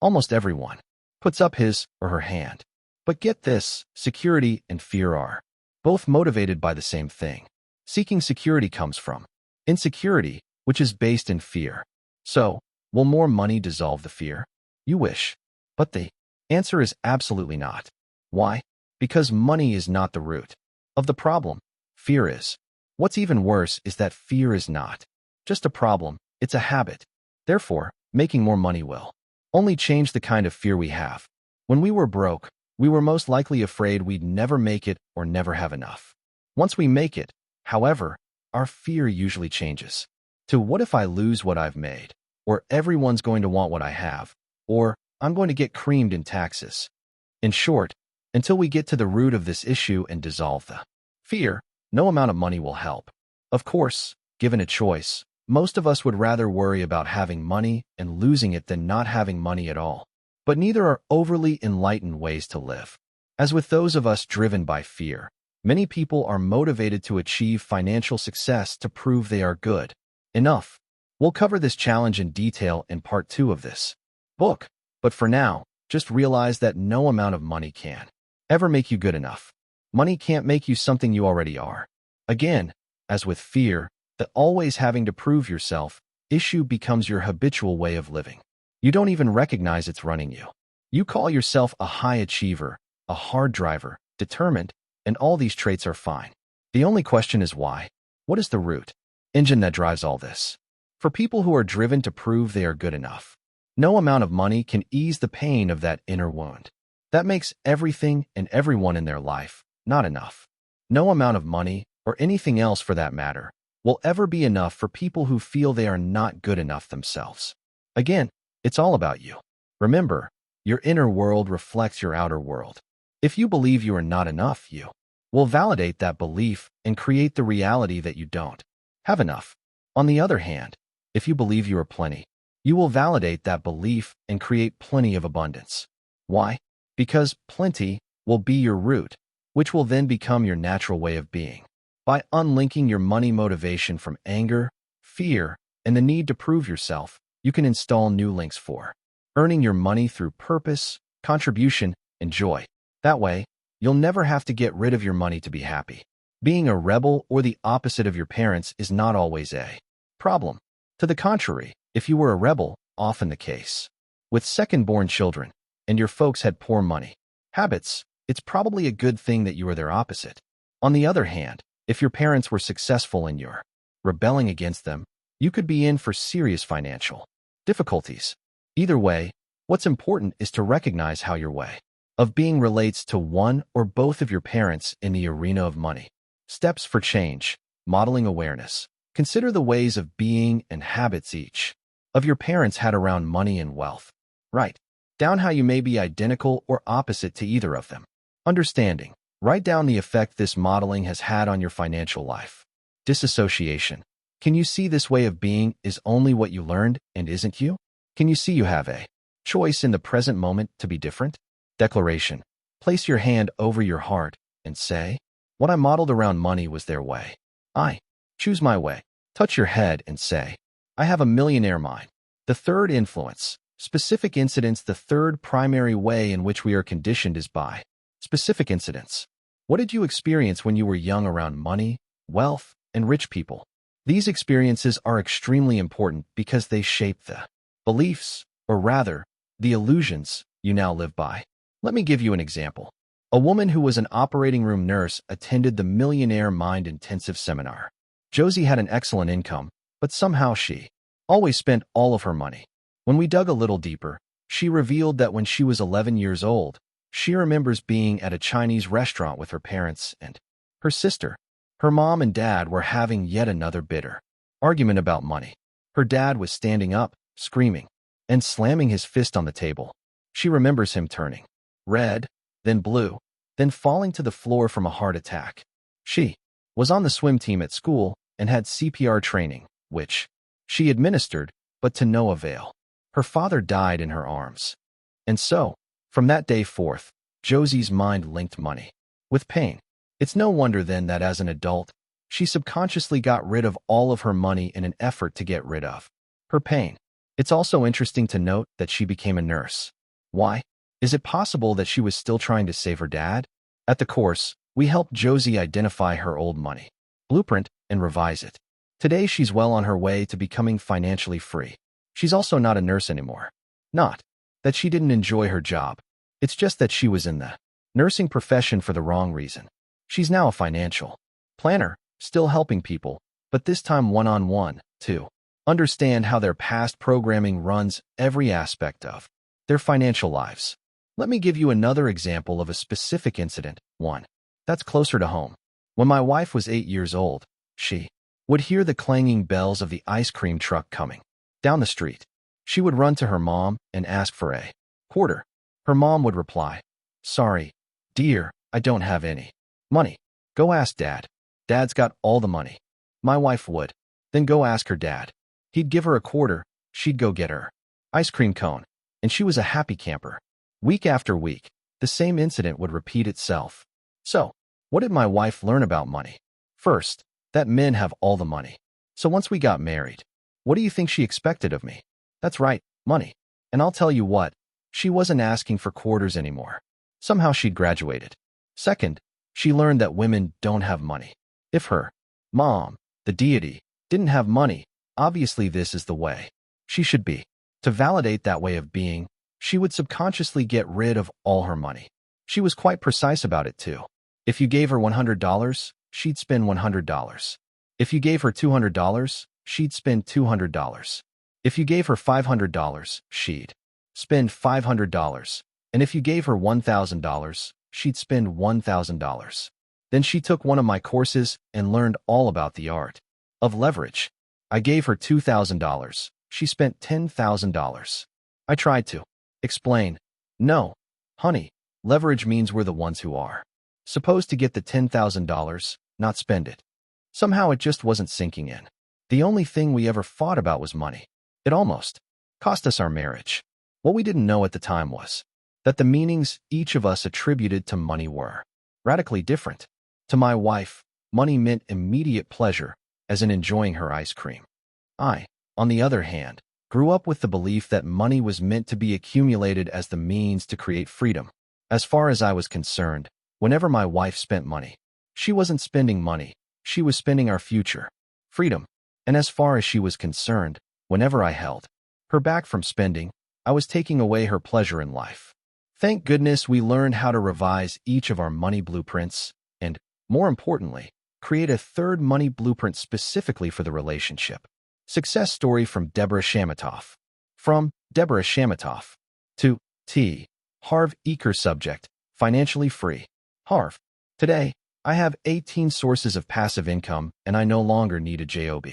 Almost everyone puts up his or her hand. But get this, security and fear are both motivated by the same thing. Seeking security comes from insecurity, which is based in fear. So, will more money dissolve the fear? You wish. But the answer is absolutely not. Why? Because money is not the root of the problem. Fear is. What's even worse is that fear is not just a problem, it's a habit. Therefore, making more money will only change the kind of fear we have. When we were broke, we were most likely afraid we'd never make it or never have enough. Once we make it, however, our fear usually changes to what if I lose what I've made, or everyone's going to want what I have, or I'm going to get creamed in taxes. In short, until we get to the root of this issue and dissolve the fear, no amount of money will help. Of course, given a choice, most of us would rather worry about having money and losing it than not having money at all. But neither are overly enlightened ways to live. As with those of us driven by fear, many people are motivated to achieve financial success to prove they are good enough. We'll cover this challenge in detail in part 2 of this book. But for now, just realize that no amount of money can ever make you good enough. Money can't make you something you already are. Again, as with fear, the always having to prove yourself issue becomes your habitual way of living. You don't even recognize it's running you. You call yourself a high achiever, a hard driver, determined, and all these traits are fine. The only question is why. What is the root engine that drives all this? For people who are driven to prove they are good enough, no amount of money can ease the pain of that inner wound. That makes everything and everyone in their life not enough. No amount of money, or anything else for that matter, will ever be enough for people who feel they are not good enough themselves. Again, it's all about you. Remember, your inner world reflects your outer world. If you believe you are not enough, you will validate that belief and create the reality that you don't have enough. On the other hand, if you believe you are plenty, you will validate that belief and create plenty of abundance. Why? Because plenty will be your root, which will then become your natural way of being. By unlinking your money motivation from anger, fear, and the need to prove yourself, you can install new links for earning your money through purpose, contribution, and joy. That way, you'll never have to get rid of your money to be happy. Being a rebel or the opposite of your parents is not always a problem. To the contrary, if you were a rebel, often the case with second-born children, and your folks had poor money habits, it's probably a good thing that you were their opposite. On the other hand, if your parents were successful and you're rebelling against them, you could be in for serious financial difficulties. Either way, what's important is to recognize how your way of being relates to one or both of your parents in the arena of money. Steps for change. Modeling awareness. Consider the ways of being and habits each of your parents had around money and wealth. Write down how you may be identical or opposite to either of them. Understanding. Write down the effect this modeling has had on your financial life. Disassociation. Can you see this way of being is only what you learned and isn't you? Can you see you have a choice in the present moment to be different? Declaration. Place your hand over your heart and say, what I modeled around money was their way. I choose my way. Touch your head and say, I have a millionaire mind. The third influence. Specific incidents. The third primary way in which we are conditioned is by specific incidents. What did you experience when you were young around money, wealth, and rich people? These experiences are extremely important because they shape the beliefs, or rather, the illusions you now live by. Let me give you an example. A woman who was an operating room nurse attended the Millionaire Mind Intensive seminar. Josie had an excellent income, but somehow she always spent all of her money. When we dug a little deeper, she revealed that when she was 11 years old, she remembers being at a Chinese restaurant with her parents and her sister. Her mom and dad were having yet another bitter argument about money. Her dad was standing up, screaming, and slamming his fist on the table. She remembers him turning red, then blue, then falling to the floor from a heart attack. She was on the swim team at school and had CPR training, which she administered, but to no avail. Her father died in her arms. And so, from that day forth, Josie's mind linked money with pain. It's no wonder then that as an adult, she subconsciously got rid of all of her money in an effort to get rid of her pain. It's also interesting to note that she became a nurse. Why? Is it possible that she was still trying to save her dad? At the course, we helped Josie identify her old money blueprint and revise it. Today, she's well on her way to becoming financially free. She's also not a nurse anymore. Not that she didn't enjoy her job. It's just that she was in the nursing profession for the wrong reason. She's now a financial planner, still helping people, but this time one-on-one, to understand how their past programming runs every aspect of their financial lives. Let me give you another example of a specific incident, one that's closer to home. When my wife was 8 years old, she would hear the clanging bells of the ice cream truck coming down the street. She would run to her mom and ask for a quarter. Her mom would reply, "Sorry, dear, I don't have any money. Go ask Dad. Dad's got all the money." My wife would then go ask her dad. He'd give her a quarter, she'd go get her ice cream cone, and she was a happy camper. Week after week, the same incident would repeat itself. So, what did my wife learn about money? First, that men have all the money. So once we got married, what do you think she expected of me? That's right, money. And I'll tell you what, she wasn't asking for quarters anymore. Somehow she'd graduated. Second, she learned that women don't have money. If her mom, the deity, didn't have money, obviously this is the way she should be. To validate that way of being, she would subconsciously get rid of all her money. She was quite precise about it too. If you gave her $100, she'd spend $100. If you gave her $200, she'd spend $200. If you gave her $500, she'd spend $500. And if you gave her $1,000, she'd spend $1,000. Then she took one of my courses and learned all about the art of leverage. I gave her $2,000. She spent $10,000. I tried to explain, "No, honey, leverage means we're the ones who are supposed to get the $10,000, not spend it." Somehow it just wasn't sinking in. The only thing we ever fought about was money. It almost cost us our marriage. What we didn't know at the time was that the meanings each of us attributed to money were radically different. To my wife, money meant immediate pleasure, as in enjoying her ice cream. I, on the other hand, grew up with the belief that money was meant to be accumulated as the means to create freedom. As far as I was concerned, whenever my wife spent money, she wasn't spending money, she was spending our future, freedom. And as far as she was concerned, whenever I held her back from spending, I was taking away her pleasure in life. Thank goodness we learned how to revise each of our money blueprints and, more importantly, create a third money blueprint specifically for the relationship. Success story from Deborah Shamatoff. From Deborah Shamatoff. To T. Harv Eker. Subject: financially free. Harv. Today, I have 18 sources of passive income and I no longer need a job.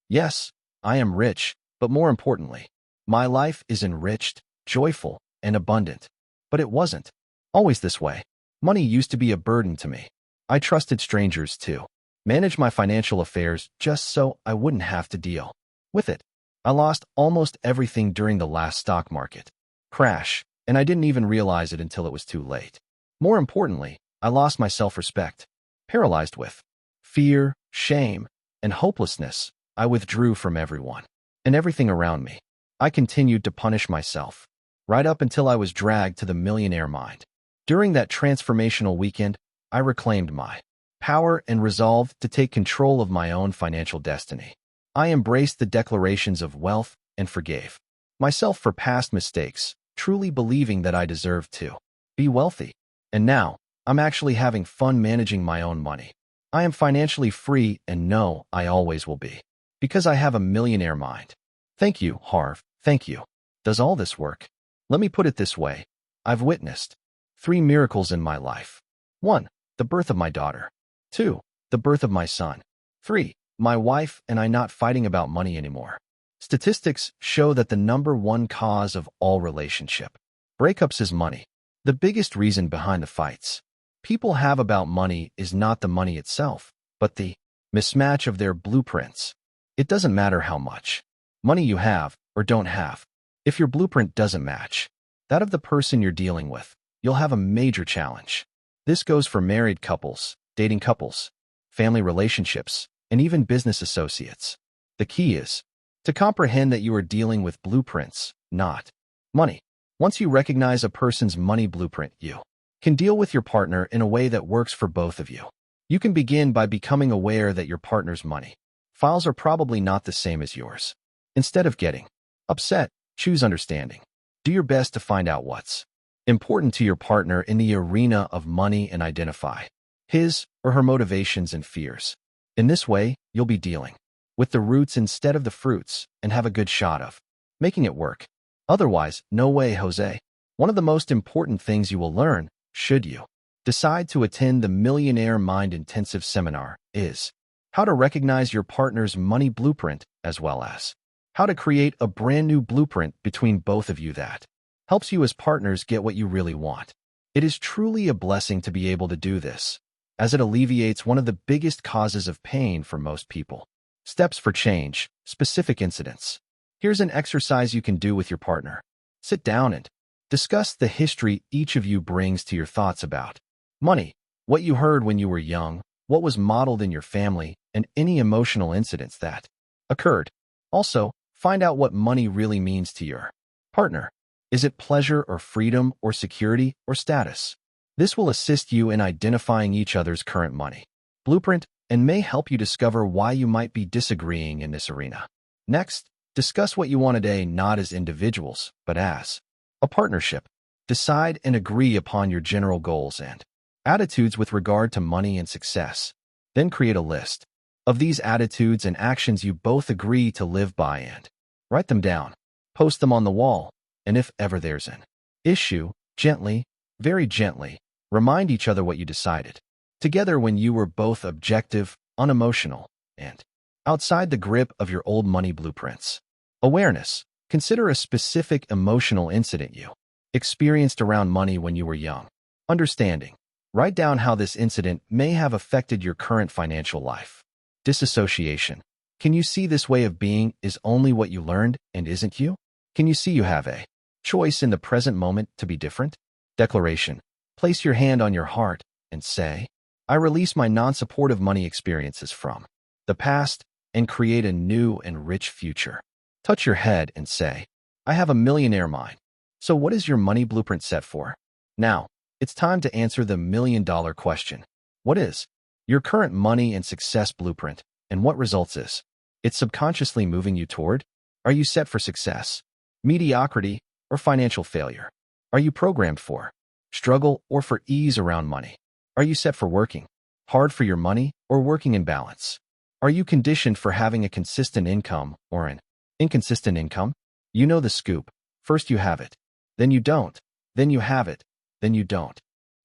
Yes, I am rich, but more importantly, my life is enriched joyful, and abundant. But it wasn't always this way. Money used to be a burden to me. I trusted strangers to manage my financial affairs just so I wouldn't have to deal with it. I lost almost everything during the last stock market crash, and I didn't even realize it until it was too late. More importantly, I lost my self-respect. Paralyzed with fear, shame, and hopelessness, I withdrew from everyone and everything around me. I continued to punish myself, right up until I was dragged to the millionaire mind. During that transformational weekend, I reclaimed my power and resolved to take control of my own financial destiny. I embraced the declarations of wealth and forgave myself for past mistakes, truly believing that I deserved to be wealthy. And now, I'm actually having fun managing my own money. I am financially free and know I always will be, because I have a millionaire mind. Thank you, Harv. Thank you. Does all this work? Let me put it this way. I've witnessed 3 miracles in my life. 1. The birth of my daughter. 2. The birth of my son. 3. My wife and I not fighting about money anymore. Statistics show that the #1 cause of all relationship breakups is money. The biggest reason behind the fights people have about money is not the money itself, but the mismatch of their blueprints. It doesn't matter how much money you have or don't have. If your blueprint doesn't match that of the person you're dealing with, you'll have a major challenge. This goes for married couples, dating couples, family relationships, and even business associates. The key is to comprehend that you are dealing with blueprints, not money. Once you recognize a person's money blueprint, you can deal with your partner in a way that works for both of you. You can begin by becoming aware that your partner's money files are probably not the same as yours. Instead of getting upset, choose understanding. Do your best to find out what's important to your partner in the arena of money and identify his or her motivations and fears. In this way, you'll be dealing with the roots instead of the fruits and have a good shot of making it work. Otherwise, no way, Jose. One of the most important things you will learn, should you decide to attend the Millionaire Mind Intensive Seminar, is how to recognize your partner's money blueprint as well as how to create a brand new blueprint between both of you that helps you as partners get what you really want. It is truly a blessing to be able to do this, as it alleviates one of the biggest causes of pain for most people. Steps for change, specific incidents. Here's an exercise you can do with your partner. Sit down and discuss the history each of you brings to your thoughts about money, what you heard when you were young, what was modeled in your family, and any emotional incidents that occurred. Also, find out what money really means to your partner. Is it pleasure or freedom or security or status? This will assist you in identifying each other's current money blueprint and may help you discover why you might be disagreeing in this arena. Next, discuss what you want today not as individuals, but as a partnership. Decide and agree upon your general goals and attitudes with regard to money and success. Then create a list of these attitudes and actions you both agree to live by and write them down. Post them on the wall, and if ever there's an issue, gently, very gently, remind each other what you decided together when you were both objective, unemotional, and outside the grip of your old money blueprints. Awareness. Consider a specific emotional incident you experienced around money when you were young. Understanding. Write down how this incident may have affected your current financial life. Disassociation. Can you see this way of being is only what you learned and isn't you? Can you see you have a choice in the present moment to be different? Declaration. Place your hand on your heart and say, I release my non-supportive money experiences from the past and create a new and rich future. Touch your head and say, I have a millionaire mind. So what is your money blueprint set for? Now, it's time to answer the $1,000,000 question. What is your current money and success blueprint, and what results is it subconsciously moving you toward? Are you set for success, mediocrity, or financial failure? Are you programmed for struggle or for ease around money? Are you set for working hard for your money or working in balance? Are you conditioned for having a consistent income or an inconsistent income? You know the scoop. First you have it, then you don't, then you have it, then you don't.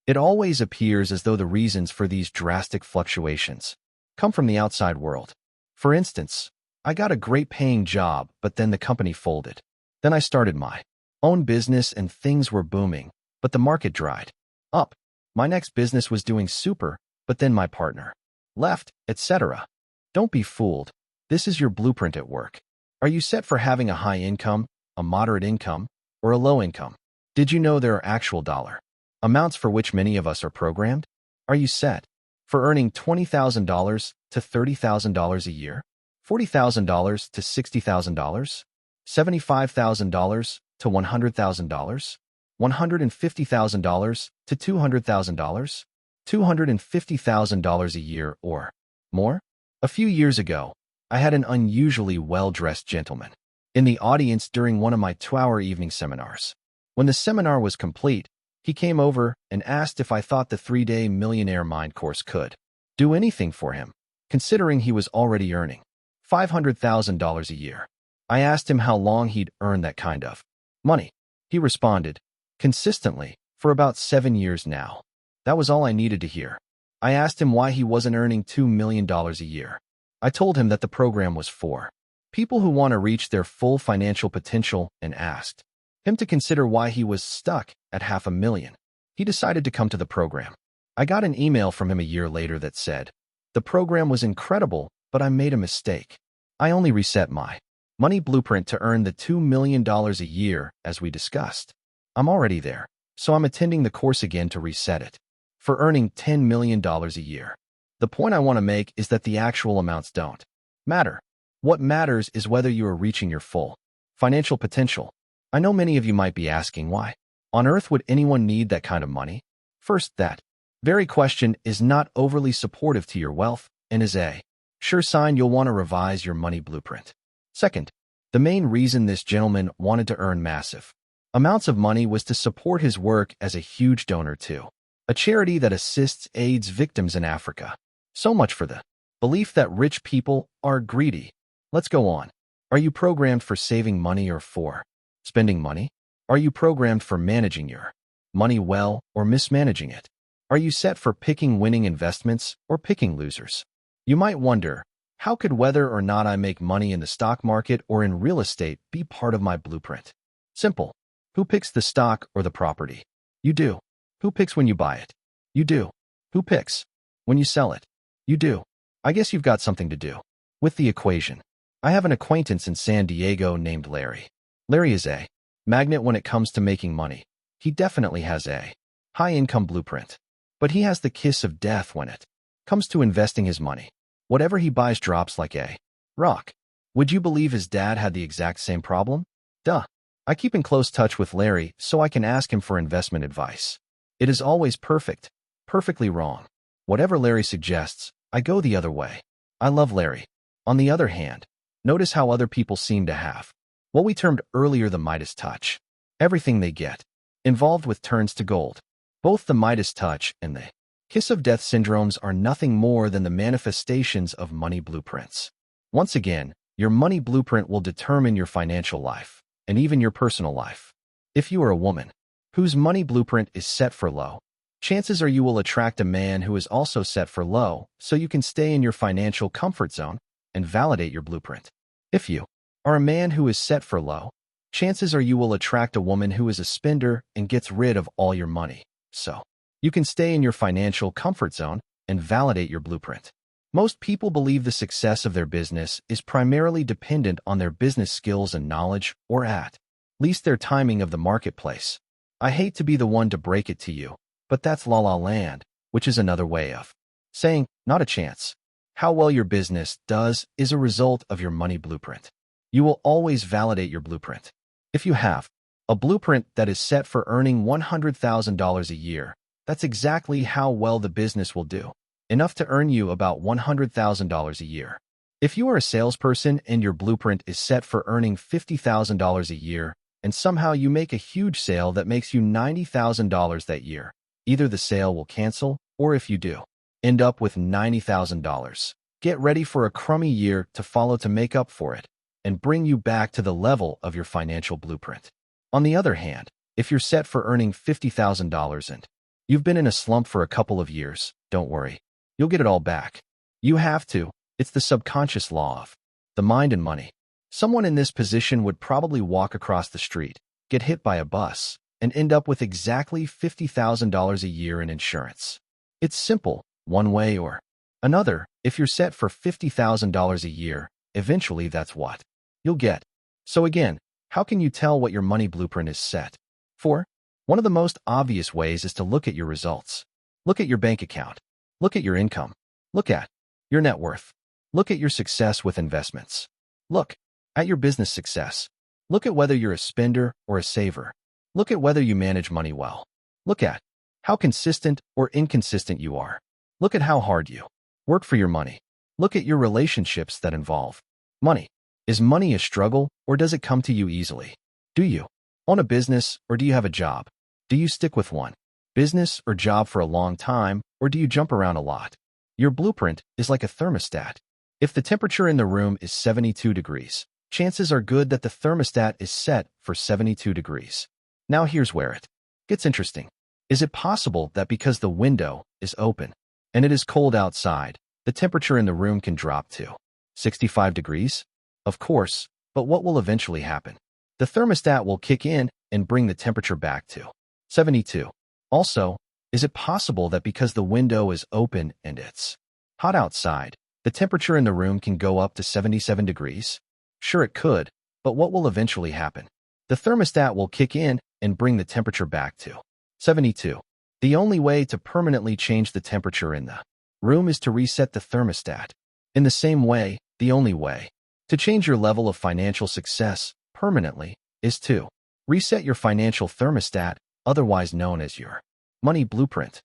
It always appears as though the reasons for these drastic fluctuations come from the outside world. For instance, I got a great paying job, but then the company folded. Then I started my own business and things were booming, but the market dried up. My next business was doing super, but then my partner left, etc. Don't be fooled. This is your blueprint at work. Are you set for having a high income, a moderate income, or a low income? Did you know there are actual dollar amounts for which many of us are programmed? Are you set for earning $20,000 to $30,000 a year, $40,000 to $60,000, $75,000 to $100,000, $150,000 to $200,000, $250,000 a year or more? A few years ago, I had an unusually well-dressed gentleman in the audience during one of my 2-hour evening seminars. When the seminar was complete, he came over and asked if I thought the 3-day Millionaire Mind course could do anything for him, considering he was already earning $500,000 a year. I asked him how long he'd earned that kind of money. He responded, consistently, for about 7 years now. That was all I needed to hear. I asked him why he wasn't earning $2 million a year. I told him that the program was for people who want to reach their full financial potential and asked him to consider why he was stuck at $500,000. He decided to come to the program. I got an email from him a year later that said, "The program was incredible, but I made a mistake. I only reset my money blueprint to earn the $2 million a year as we discussed. I'm already there, so I'm attending the course again to reset it for earning $10 million a year." The point I want to make is that the actual amounts don't matter. What matters is whether you are reaching your full financial potential. I know many of you might be asking why on earth would anyone need that kind of money? First, that very question is not overly supportive to your wealth and is a sure sign you'll want to revise your money blueprint. Second, the main reason this gentleman wanted to earn massive amounts of money was to support his work as a huge donor to a charity that assists AIDS victims in Africa. So much for the belief that rich people are greedy. Let's go on. Are you programmed for saving money or for spending money? Are you programmed for managing your money well or mismanaging it? Are you set for picking winning investments or picking losers? You might wonder, how could whether or not I make money in the stock market or in real estate be part of my blueprint? Simple. Who picks the stock or the property? You do. Who picks when you buy it? You do. Who picks when you sell it? You do. I guess you've got something to do with the equation. I have an acquaintance in San Diego named Larry. Larry is a magnet when it comes to making money. He definitely has a high-income blueprint. But he has the kiss of death when it comes to investing his money. Whatever he buys drops like a rock. Would you believe his dad had the exact same problem? Duh. I keep in close touch with Larry so I can ask him for investment advice. It is always perfect, perfectly wrong. Whatever Larry suggests, I go the other way. I love Larry. On the other hand, notice how other people seem to have what we termed earlier the Midas touch. Everything they get involved with turns to gold. Both the Midas touch and the kiss of death syndromes are nothing more than the manifestations of money blueprints. Once again, your money blueprint will determine your financial life and even your personal life. If you are a woman whose money blueprint is set for low, chances are you will attract a man who is also set for low so you can stay in your financial comfort zone and validate your blueprint. If you are a man who is set for low, chances are you will attract a woman who is a spender and gets rid of all your money, so you can stay in your financial comfort zone and validate your blueprint. Most people believe the success of their business is primarily dependent on their business skills and knowledge, or at least their timing of the marketplace. I hate to be the one to break it to you, but that's la la land, which is another way of saying, not a chance. How well your business does is a result of your money blueprint. You will always validate your blueprint. If you have a blueprint that is set for earning $100,000 a year, that's exactly how well the business will do. Enough to earn you about $100,000 a year. If you are a salesperson and your blueprint is set for earning $50,000 a year, and somehow you make a huge sale that makes you $90,000 that year, either the sale will cancel, or if you do end up with $90,000, get ready for a crummy year to follow to make up for it and bring you back to the level of your financial blueprint. On the other hand, if you're set for earning $50,000 and you've been in a slump for a couple of years, don't worry. You'll get it all back. You have to. It's the subconscious law of the mind and money. Someone in this position would probably walk across the street get hit by a bus, and end up with exactly $50,000 a year in insurance. It's simple, one way or another. If you're set for $50,000 a year, eventually that's what you'll get. So again, how can you tell what your money blueprint is set for? One of the most obvious ways is to look at your results. Look at your bank account. Look at your income. Look at your net worth. Look at your success with investments. Look at your business success. Look at whether you're a spender or a saver. Look at whether you manage money well. Look at how consistent or inconsistent you are. Look at how hard you work for your money. Look at your relationships that involve money. Is money a struggle, or does it come to you easily? Do you own a business, or do you have a job? Do you stick with one business or job for a long time, or do you jump around a lot? Your blueprint is like a thermostat. If the temperature in the room is 72 degrees, chances are good that the thermostat is set for 72 degrees. Now here's where it gets interesting. Is it possible that because the window is open and it is cold outside, the temperature in the room can drop to 65 degrees? Of course, but what will eventually happen? The thermostat will kick in and bring the temperature back to 72. Also, is it possible that because the window is open and it's hot outside, the temperature in the room can go up to 77 degrees? Sure, it could, but what will eventually happen? The thermostat will kick in and bring the temperature back to 72. The only way to permanently change the temperature in the room is to reset the thermostat. In the same way, the only way to change your level of financial success permanently is to reset your financial thermostat, otherwise known as your money blueprint.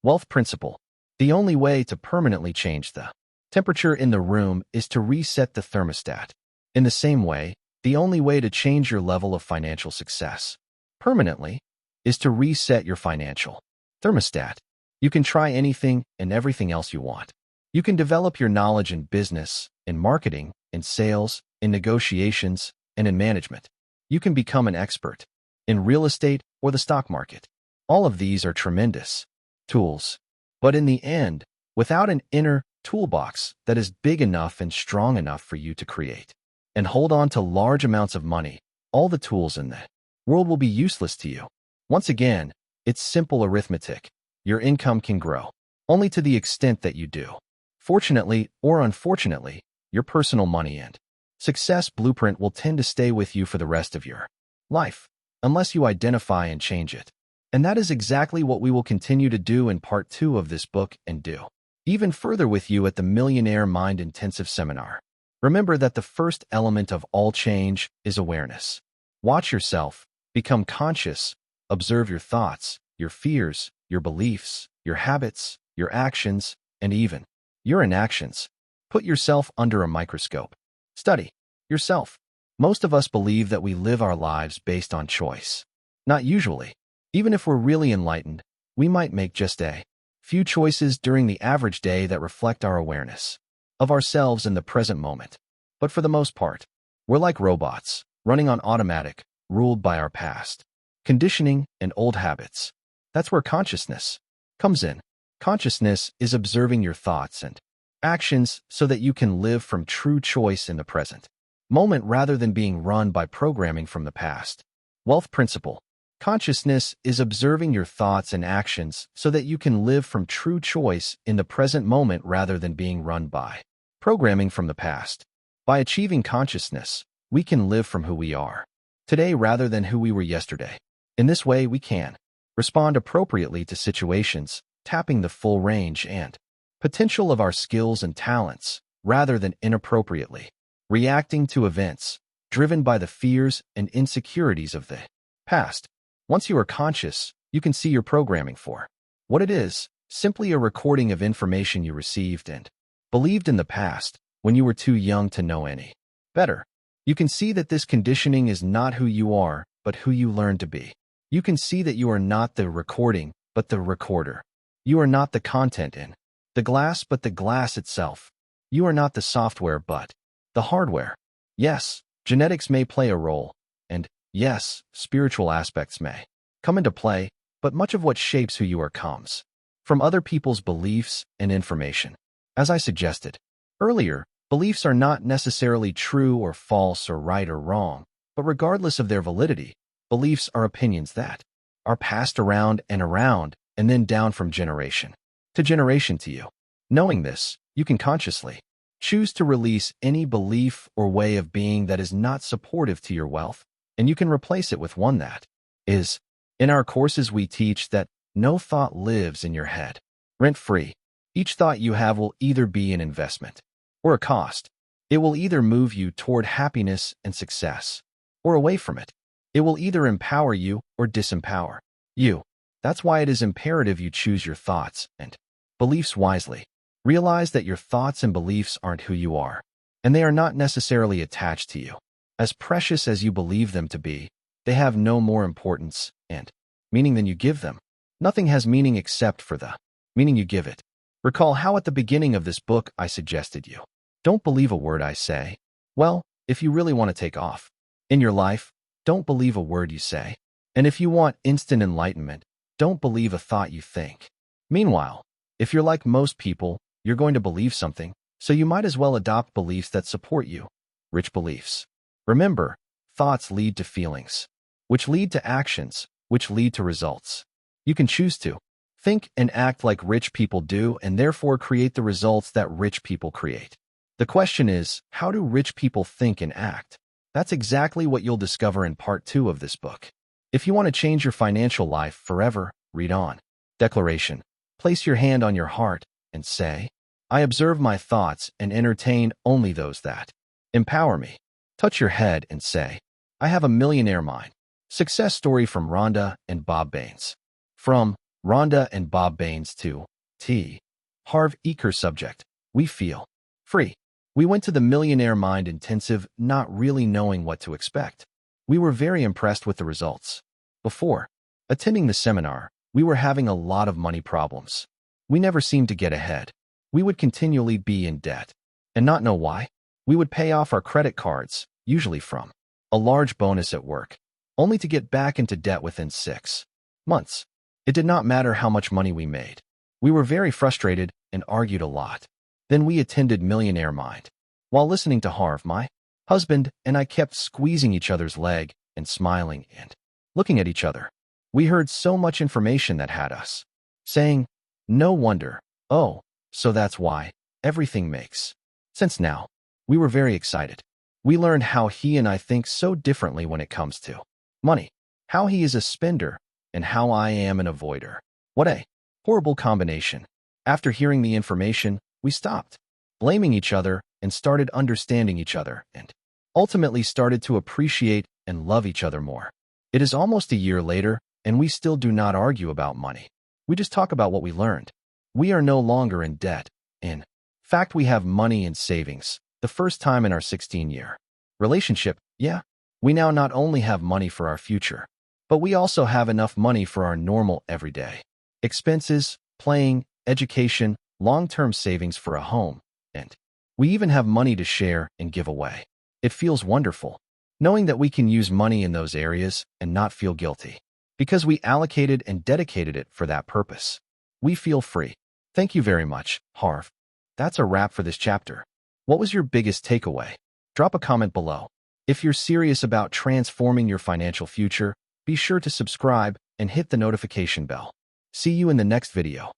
Wealth principle. The only way to permanently change the temperature in the room is to reset the thermostat. In the same way, the only way to change your level of financial success permanently is to reset your financial thermostat. You can try anything and everything else you want. You can develop your knowledge in business, in marketing, in sales, in negotiations, and in management. You can become an expert in real estate or the stock market. All of these are tremendous tools. But in the end, without an inner toolbox that is big enough and strong enough for you to create and hold on to large amounts of money, all the tools in the world will be useless to you. Once again, it's simple arithmetic. Your income can grow only to the extent that you do. Fortunately or unfortunately, your personal money and success blueprint will tend to stay with you for the rest of your life, unless you identify and change it. And that is exactly what we will continue to do in part 2 of this book and do even further with you at the Millionaire Mind Intensive Seminar. Remember that the first element of all change is awareness. Watch yourself, become conscious, observe your thoughts, your fears, your beliefs, your habits, your actions, and even your inactions. Put yourself under a microscope. Study yourself. Most of us believe that we live our lives based on choice. Not usually. Even if we're really enlightened, we might make just a few choices during the average day that reflect our awareness of ourselves in the present moment. But for the most part, we're like robots, running on automatic, ruled by our past, conditioning, and old habits. That's where consciousness comes in. Consciousness is observing your thoughts and actions so that you can live from true choice in the present moment rather than being run by programming from the past. Wealth principle. Consciousness is observing your thoughts and actions so that you can live from true choice in the present moment rather than being run by programming from the past. By achieving consciousness, we can live from who we are today rather than who we were yesterday. In this way, we can respond appropriately to situations, tapping the full range and potential of our skills and talents, rather than inappropriately reacting to events driven by the fears and insecurities of the past. Once you are conscious, you can see your programming for what it is, simply a recording of information you received and believed in the past when you were too young to know any better. You can see that this conditioning is not who you are, but who you learn to be. You can see that you are not the recording, but the recorder. You are not the content in the glass, but the glass itself. You are not the software, but the hardware. Yes, genetics may play a role, and yes, spiritual aspects may come into play, but much of what shapes who you are comes from other people's beliefs and information. As I suggested earlier, beliefs are not necessarily true or false or right or wrong, but regardless of their validity, Beliefs are opinions that are passed around and then down from generation to generation to you. Knowing this, you can consciously choose to release any belief or way of being that is not supportive to your wealth, and you can replace it with one that is. In our courses, we teach that no thought lives in your head rent-free. Each thought you have will either be an investment or a cost. It will either move you toward happiness and success or away from it. It will either empower you or disempower you. That's why it is imperative you choose your thoughts and beliefs wisely. Realize that your thoughts and beliefs aren't who you are, and they are not necessarily attached to you. As precious as you believe them to be, they have no more importance and meaning than you give them. Nothing has meaning except for the meaning you give it. Recall how at the beginning of this book I suggested you don't believe a word I say. Well, if you really want to take off in your life, don't believe a word you say. And if you want instant enlightenment, don't believe a thought you think. Meanwhile, if you're like most people, you're going to believe something, so you might as well adopt beliefs that support you. Rich beliefs. Remember, thoughts lead to feelings, which lead to actions, which lead to results. You can choose to think and act like rich people do and therefore create the results that rich people create. The question is, how do rich people think and act? That's exactly what you'll discover in part 2 of this book. If you want to change your financial life forever, read on. Declaration. Place your hand on your heart and say, I observe my thoughts and entertain only those that empower me. Touch your head and say, I have a millionaire mind. Success story from Rhonda and Bob Baines. From Rhonda and Bob Baines to T. Harv Eker. Subject. We feel free. We went to the Millionaire Mind Intensive not really knowing what to expect. We were very impressed with the results. Before attending the seminar, we were having a lot of money problems. We never seemed to get ahead. We would continually be in debt and not know why. We would pay off our credit cards, usually from a large bonus at work, only to get back into debt within 6 months. It did not matter how much money we made. We were very frustrated and argued a lot. Then we attended Millionaire Mind. While listening to Harv, my husband and I kept squeezing each other's leg and smiling and looking at each other. We heard so much information that had us saying, no wonder, oh, so that's why everything makes sense now. We were very excited. We learned how he and I think so differently when it comes to money, how he is a spender and how I am an avoider. What a horrible combination. After hearing the information, we stopped blaming each other and started understanding each other and ultimately started to appreciate and love each other more. It is almost a year later, and we still do not argue about money. We just talk about what we learned. We are no longer in debt. In fact, we have money and savings. The first time in our 16-year relationship, yeah. We now not only have money for our future, but we also have enough money for our normal everyday expenses, playing, education, long-term savings for a home, and we even have money to share and give away. It feels wonderful, knowing that we can use money in those areas and not feel guilty, because we allocated and dedicated it for that purpose. We feel free. Thank you very much, Harv. That's a wrap for this chapter. What was your biggest takeaway? Drop a comment below. If you're serious about transforming your financial future, be sure to subscribe and hit the notification bell. See you in the next video.